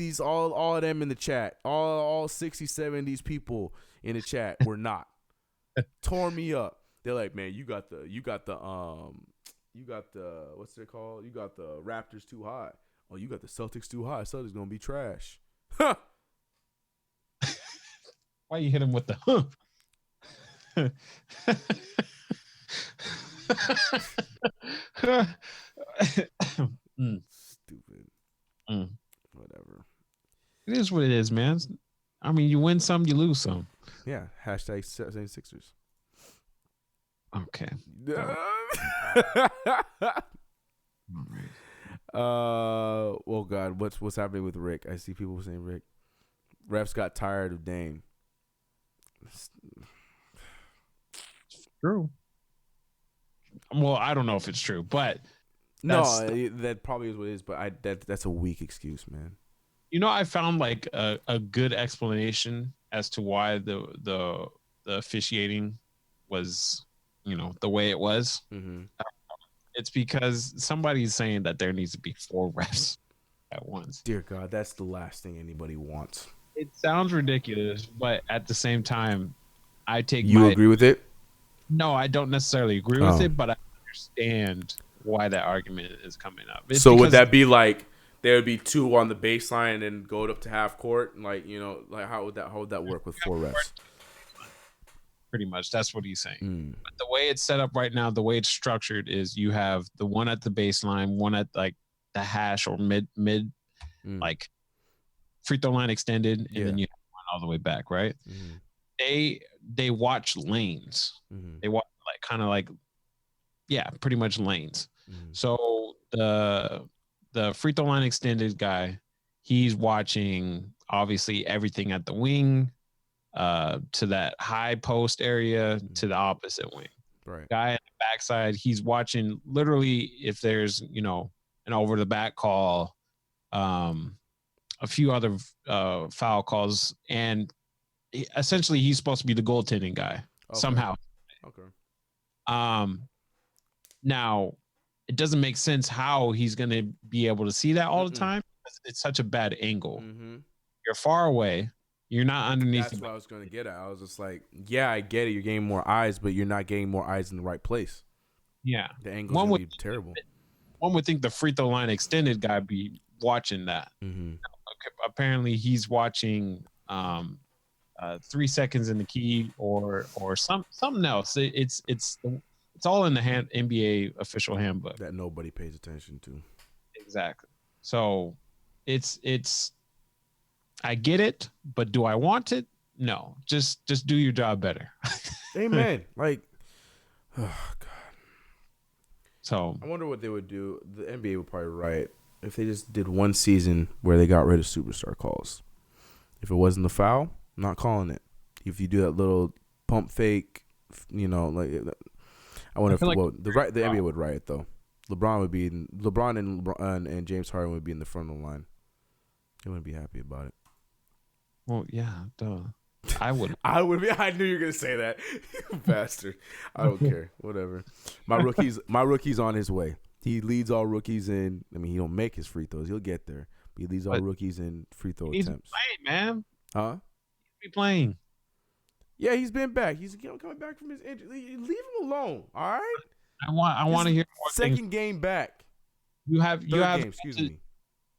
[SPEAKER 3] them in the chat, all 60-70 of these people in the chat were not. Tore me up. They're like, man, you got the what's it called? You got the Raptors too high. Oh, you got the Celtics too high. Celtics gonna be trash. Huh.
[SPEAKER 4] Why you hit him with the huh?
[SPEAKER 3] Stupid. Whatever.
[SPEAKER 4] It is what it is, man. I mean, you win some, you lose some.
[SPEAKER 3] Yeah. Hashtag 76ers.
[SPEAKER 4] Okay.
[SPEAKER 3] Oh God, what's happening with Rick? I see people saying Rick. Refs got tired of Dame.
[SPEAKER 4] True. Well, I don't know if it's true, but
[SPEAKER 3] that probably is what it is. But that's a weak excuse, man.
[SPEAKER 4] You know, I found like a good explanation as to why the officiating was, the way it was.
[SPEAKER 3] Mm-hmm.
[SPEAKER 4] It's because somebody's saying that there needs to be 4 refs at once.
[SPEAKER 3] Dear God, that's the last thing anybody wants.
[SPEAKER 4] It sounds ridiculous, but at the same time, I take
[SPEAKER 3] You agree with it?
[SPEAKER 4] No, I don't necessarily agree with it, but I understand why that argument is coming up. It's
[SPEAKER 3] so would that be like there would be 2 on the baseline and go up to half court? Like, how would that work with 4 refs?
[SPEAKER 4] Pretty much. That's what he's saying. But the way it's set up right now, the way it's structured is you have the one at the baseline, one at like the hash or mid like free throw line extended, and then you have one all the way back, right? Mm-hmm. They watch lanes. Mm-hmm. They watch pretty much lanes. Mm-hmm. So the free throw line extended guy, he's watching obviously everything at the wing, to that high post area, to the opposite wing.
[SPEAKER 3] Right.
[SPEAKER 4] Guy in the backside, he's watching literally if there's, an over the back call, a few other foul calls, and essentially he's supposed to be the goaltending guy somehow.
[SPEAKER 3] Okay.
[SPEAKER 4] Now it doesn't make sense how he's going to be able to see that all the time. It's such a bad angle. You're far away. You're not underneath.
[SPEAKER 3] That's what I was going to get at. I was just like, yeah, I get it. You're getting more eyes, but you're not getting more eyes in the right place.
[SPEAKER 4] Yeah.
[SPEAKER 3] The angle's going to be terrible.
[SPEAKER 4] One would think the free throw line extended guy be watching that. Apparently he's watching 3 seconds in the key or something else. It's all in the NBA official handbook
[SPEAKER 3] that nobody pays attention to.
[SPEAKER 4] Exactly. So it's I get it, but do I want it? No. Just do your job better.
[SPEAKER 3] Amen. Like, oh God.
[SPEAKER 4] So
[SPEAKER 3] I wonder what they would do. The NBA would probably riot if they just did one season where they got rid of superstar calls. If it wasn't the foul, I'm not calling it. If you do that little pump fake, I wonder if the NBA would riot though. LeBron and James Harden would be in the front of the line. They wouldn't be happy about it.
[SPEAKER 4] Well, yeah, duh. I would.
[SPEAKER 3] I would be. I knew you were gonna say that, you bastard. I don't care. Whatever. My rookie's on his way. He leads all rookies in. I mean, he don't make his free throws. He'll get there. But he leads all rookies in free throw attempts.
[SPEAKER 4] He's playing, man.
[SPEAKER 3] Huh?
[SPEAKER 4] He's playing.
[SPEAKER 3] Yeah, he's been back. He's coming back from his injury. Leave him alone. All right.
[SPEAKER 4] I want to hear more
[SPEAKER 3] second game back.
[SPEAKER 4] You have
[SPEAKER 3] excuse me.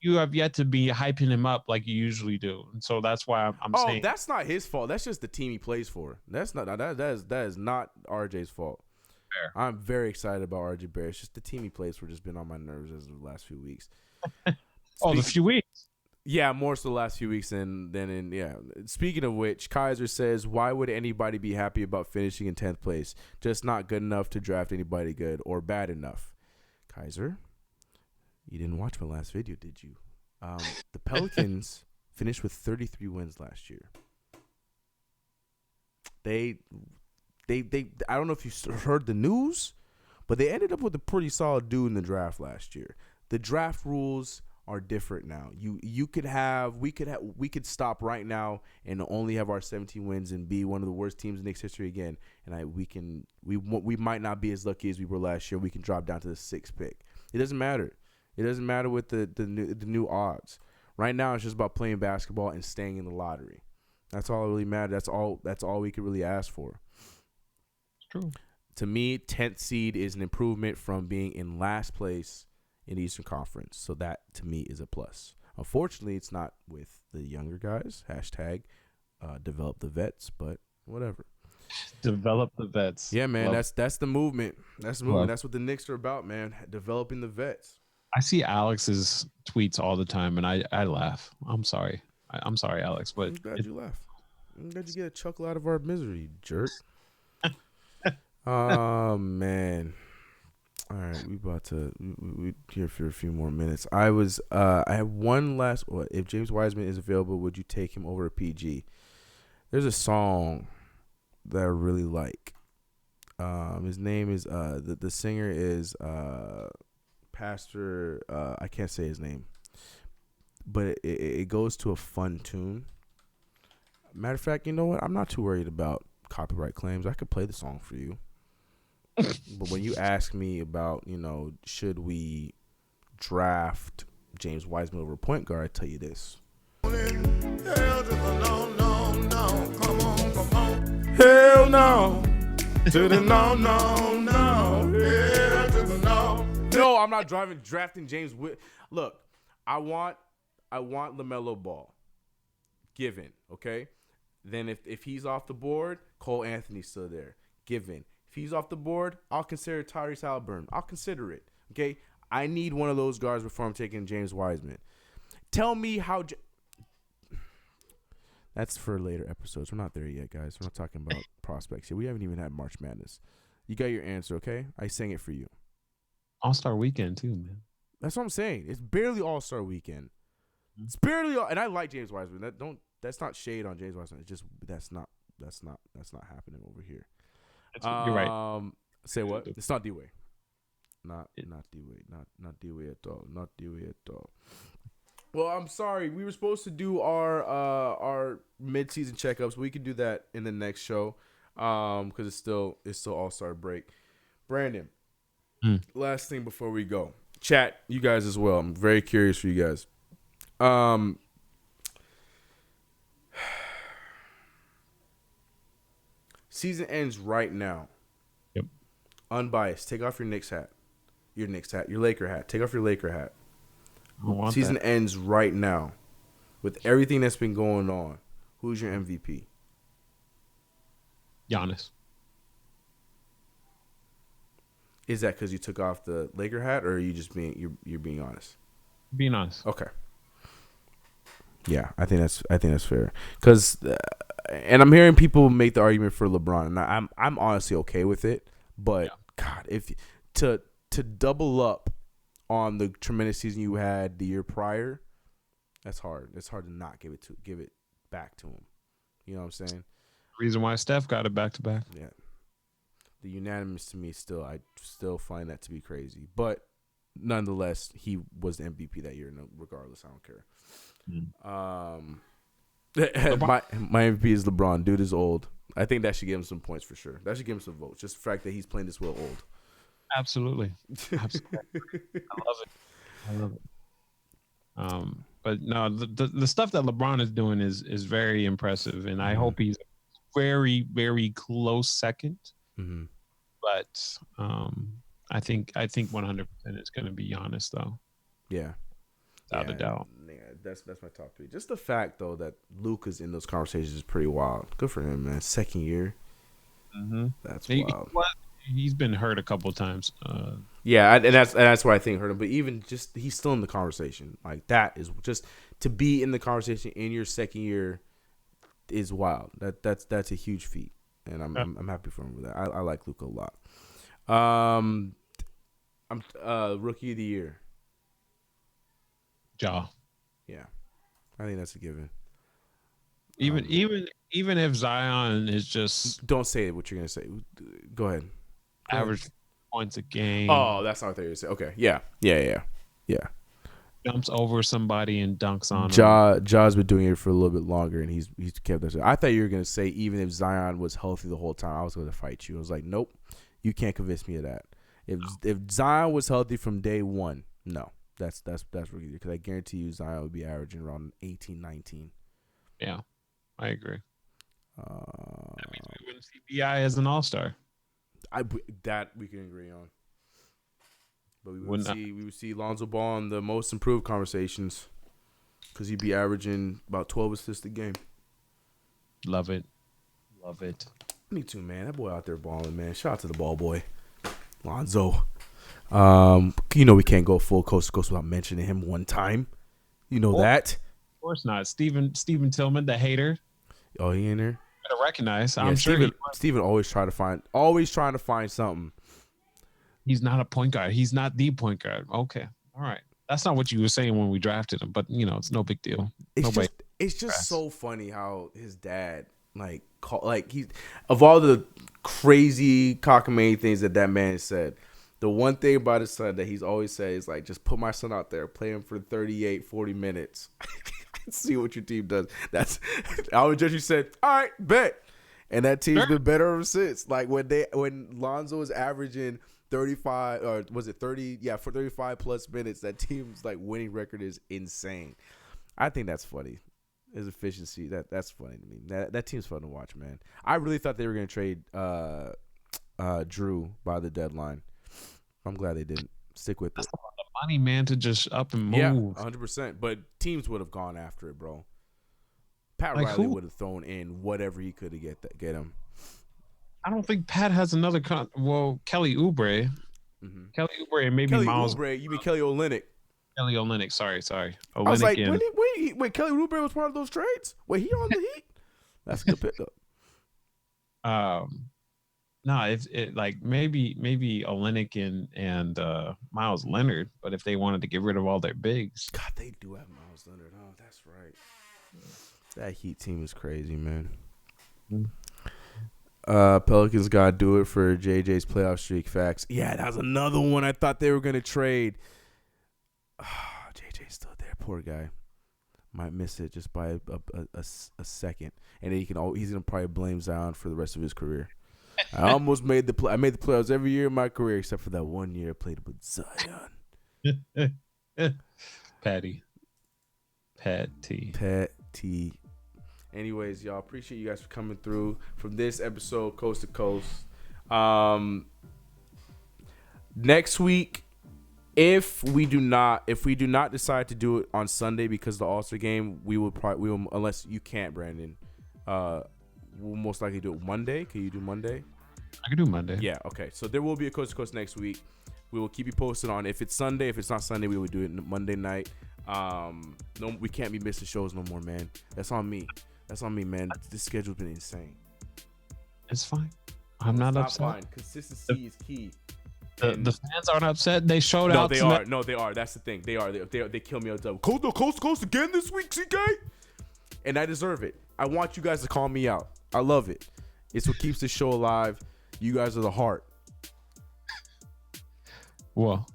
[SPEAKER 4] You have yet to be hyping him up like you usually do, and so that's why I'm saying.
[SPEAKER 3] Oh, that's not his fault. That's just the team he plays for. That is not RJ's fault.
[SPEAKER 4] Fair.
[SPEAKER 3] I'm very excited about RJ Barrett. It's just the team he plays for just been on my nerves as of the last few weeks.
[SPEAKER 4] The few weeks.
[SPEAKER 3] Yeah, more so the last few weeks than Speaking of which, Kaiser says, why would anybody be happy about finishing in 10th place? Just not good enough to draft anybody good or bad enough. Kaiser, you didn't watch my last video, did you? The Pelicans finished with 33 wins last year. They I don't know if you heard the news, but they ended up with a pretty solid dude in the draft last year. The draft rules are different now. We could stop right now and only have our 17 wins and be one of the worst teams in Knicks history again. And we might not be as lucky as we were last year. We can drop down to the 6th pick. It doesn't matter. It doesn't matter with the new odds. Right now, it's just about playing basketball and staying in the lottery. That's all that really matters. That's all we could really ask for.
[SPEAKER 4] It's true.
[SPEAKER 3] To me, 10th seed is an improvement from being in last place in the Eastern Conference. So that, to me, is a plus. Unfortunately, it's not with the younger guys. # develop the vets, but whatever.
[SPEAKER 4] Develop the vets.
[SPEAKER 3] Yeah, man, that's the movement. That's the movement. That's what the Knicks are about, man. Developing the vets.
[SPEAKER 4] I see Alex's tweets all the time, and I laugh. I'm sorry. I'm sorry, Alex, but
[SPEAKER 3] I'm glad you laugh. I'm glad you get a chuckle out of our misery, you jerk. Oh man. All right, we here for a few more minutes. I have one last. If James Wiseman is available, would you take him over a PG? There's a song that I really like. His name is the singer is Pastor. I can't say his name, but it goes to a fun tune. Matter of fact, you know what? I'm not too worried about copyright claims. I could play the song for you. But when you ask me about, should we draft James Wiseman over a point guard, I tell you this. Hell no. To the no. Hell to the no. No, I'm not drafting James. Look, I want LaMelo Ball. Given, okay? Then if he's off the board, Cole Anthony's still there. Given. If he's off the board, I'll consider Tyrese Haliburton. I'll consider it. Okay? I need one of those guards before I'm taking James Wiseman. Tell me how. That's for later episodes. We're not there yet, guys. We're not talking about prospects yet. We haven't even had March Madness. You got your answer, okay? I sang it for you.
[SPEAKER 4] All-Star Weekend too, man.
[SPEAKER 3] That's what I'm saying. It's barely All-Star Weekend. It's barely, and I like James Wiseman. That's not shade on James Wiseman. It's just that's not happening over here.
[SPEAKER 4] You're right.
[SPEAKER 3] Say what? It's not D-Way. Not D-Way. Not D-Way at all. Not D-Way at all. Well, I'm sorry. We were supposed to do our mid-season checkups. We can do that in the next show, because it's still All-Star break. Brandon, last thing before we go, chat, you guys as well. I'm very curious for you guys. Season ends right now.
[SPEAKER 4] Yep.
[SPEAKER 3] Unbiased. Take off your Knicks hat. Your Laker hat. Take off your Laker hat. Season ends right now. With everything that's been going on, who's your MVP?
[SPEAKER 4] Giannis.
[SPEAKER 3] Is that because you took off the Laker hat, or are you just you're being honest?
[SPEAKER 4] Being honest.
[SPEAKER 3] Okay. Yeah, I think that's fair. Because, and I'm hearing people make the argument for LeBron, and I'm honestly okay with it. But God, if to double up on the tremendous season you had the year prior, that's hard. It's hard to not give it back to him. You know what I'm saying?
[SPEAKER 4] Reason why Steph got it back to back.
[SPEAKER 3] Yeah. The unanimous to me I still find that to be crazy. But nonetheless, he was the MVP that year, regardless. I don't care. My MVP is LeBron. Dude is old. I think that should give him some points for sure. That should give him some votes. Just the fact that he's playing this well old.
[SPEAKER 4] Absolutely. I love it. But no, the stuff that LeBron is doing is very impressive, and I hope he's very, very close second.
[SPEAKER 3] Mm-hmm.
[SPEAKER 4] But I think 100% it's going to be Giannis, though.
[SPEAKER 3] Yeah,
[SPEAKER 4] without a doubt.
[SPEAKER 3] Yeah, that's my top three. Just the fact though that Luka's in those conversations is pretty wild. Good for him, man. Second year.
[SPEAKER 4] Mm-hmm.
[SPEAKER 3] That's wild.
[SPEAKER 4] He's been hurt a couple of times.
[SPEAKER 3] Yeah, and that's why I think hurt him. But even just he's still in the conversation. Like that is just to be in the conversation in your second year is wild. That's a huge feat, and I'm happy for him with that. I like Luka a lot. I'm rookie of the year.
[SPEAKER 4] Ja.
[SPEAKER 3] Yeah, I think that's a given.
[SPEAKER 4] Even if Zion is just
[SPEAKER 3] don't say what you're gonna say. Go ahead.
[SPEAKER 4] Average points a game.
[SPEAKER 3] Oh, that's not what they were saying. Okay, yeah.
[SPEAKER 4] Jumps over somebody and dunks on him.
[SPEAKER 3] Ja's been doing it for a little bit longer, and he's kept that. I thought you were gonna say even if Zion was healthy the whole time, I was gonna fight you. I was like, nope, you can't convince me of that. If Zion was healthy from day one, no, that's rookie, because I guarantee you Zion would be averaging around 18, 19.
[SPEAKER 4] Yeah, I agree. That means we wouldn't see BI as an all-star.
[SPEAKER 3] That we can agree on. But we would see Lonzo Ball in the most improved conversations, because he'd be averaging about 12 assists a game.
[SPEAKER 4] Love it.
[SPEAKER 3] Me too, man. That boy out there balling, man. Shout out to the ball boy, Lonzo. We can't go full coast to coast without mentioning him one time. You know that.
[SPEAKER 4] Of course not. Steven Tillman, the hater.
[SPEAKER 3] Oh, he in there?
[SPEAKER 4] Better recognize.
[SPEAKER 3] Yeah,
[SPEAKER 4] I'm sure
[SPEAKER 3] Steven always trying to find something.
[SPEAKER 4] He's not a point guard. He's not the point guard. Okay. All right. That's not what you were saying when we drafted him, but it's no big deal.
[SPEAKER 3] It's just so funny how his dad he of all the crazy cockamamie things that man said, the one thing about his son that he's always said is like, just put my son out there, play him for 38, 40 minutes. See what your team does. That's Alvin Gentry said, all right, bet. And that team's been better ever since. Like when Lonzo was averaging 35, or was it 30? Yeah, for 35 plus minutes, that team's winning record is insane. I think that's funny. His efficiency, that's funny to me. That team's fun to watch, man. I really thought they were gonna trade Drew by the deadline. I'm glad they didn't stick with it.
[SPEAKER 4] Money, man, to just up and move.
[SPEAKER 3] Yeah, 100%. But teams would have gone after it, bro. Pat Riley would have thrown in whatever he could to get him.
[SPEAKER 4] I don't think Pat has another Kelly Oubre. Mm-hmm. Kelly Oubre and maybe
[SPEAKER 3] Kelly
[SPEAKER 4] Miles.
[SPEAKER 3] Oubre, you mean Kelly Olynyk?
[SPEAKER 4] Kelly Olynyk, sorry. Olynyk.
[SPEAKER 3] I was like, wait, Kelly Oubre was part of those trades? Wait, he on the Heat? That's a good pickup.
[SPEAKER 4] No, if it maybe Olynyk and Miles Leonard, but if they wanted to get rid of all their bigs,
[SPEAKER 3] God, they do have Miles Leonard. Oh, that's right. That Heat team is crazy, man. Pelicans gotta do it for JJ's playoff streak. Facts. Yeah, that was another one I thought they were gonna trade. JJ's still there, poor guy. Might miss it just by a second, and then he's gonna probably blame Zion for the rest of his career. I almost made the playoffs every year in my career except for that 1 year I played with Zion.
[SPEAKER 4] Patty.
[SPEAKER 3] Anyways, y'all, appreciate you guys for coming through from this episode, Coast to Coast. Next week, if we do not decide to do it on Sunday because of the All-Star game, we will unless you can't, Brandon. We'll most likely do it Monday. Can you do Monday?
[SPEAKER 4] I can do Monday.
[SPEAKER 3] Yeah. Okay. So there will be a Coast to Coast next week. We will keep you posted on if it's Sunday. If it's not Sunday, we will do it Monday night. No, we can't be missing shows no more, man. That's on me, man. This schedule's been insane.
[SPEAKER 4] It's fine. I'm not upset.
[SPEAKER 3] Fine. Consistency is key.
[SPEAKER 4] The fans aren't upset. They showed
[SPEAKER 3] no,
[SPEAKER 4] out.
[SPEAKER 3] They are. No, they are. That's the thing. They are. They kill me on double. Coast to Coast again this week, CK. And I deserve it. I want you guys to call me out. I love it. It's what keeps the show alive. You guys are the heart.
[SPEAKER 4] Well,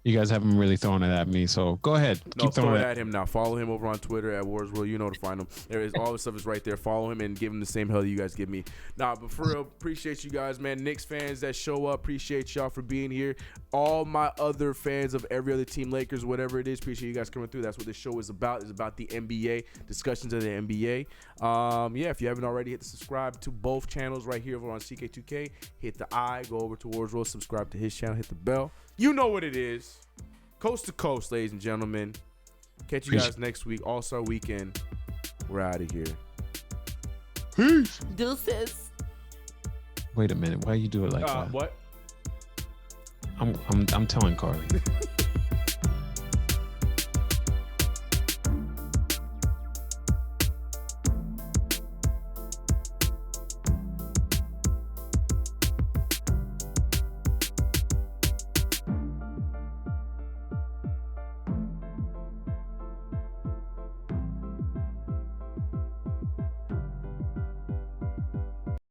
[SPEAKER 4] you guys haven't really thrown it at me, so go ahead.
[SPEAKER 3] Keep throwing it at him now. Follow him over on Twitter at Warsworld. You know to find him. There is all the stuff is right there. Follow him and give him the same hell you guys give me. Nah, but for real, appreciate you guys, man. Knicks fans that show up, appreciate y'all for being here. All my other fans of every other team, Lakers, whatever it is, appreciate you guys coming through. That's what this show is about. It's about the NBA, discussions of the NBA. Yeah, if you haven't already, hit the subscribe to both channels right here over on CK2K. Hit the go over to Warsworld, subscribe to his channel, hit the bell. You know what it is. Coast to Coast, ladies and gentlemen. Catch you guys next week. All-Star Weekend. We're out of here. Peace.
[SPEAKER 5] Deuces.
[SPEAKER 4] Wait a minute. Why you do it like that?
[SPEAKER 3] What?
[SPEAKER 4] I'm telling Carly.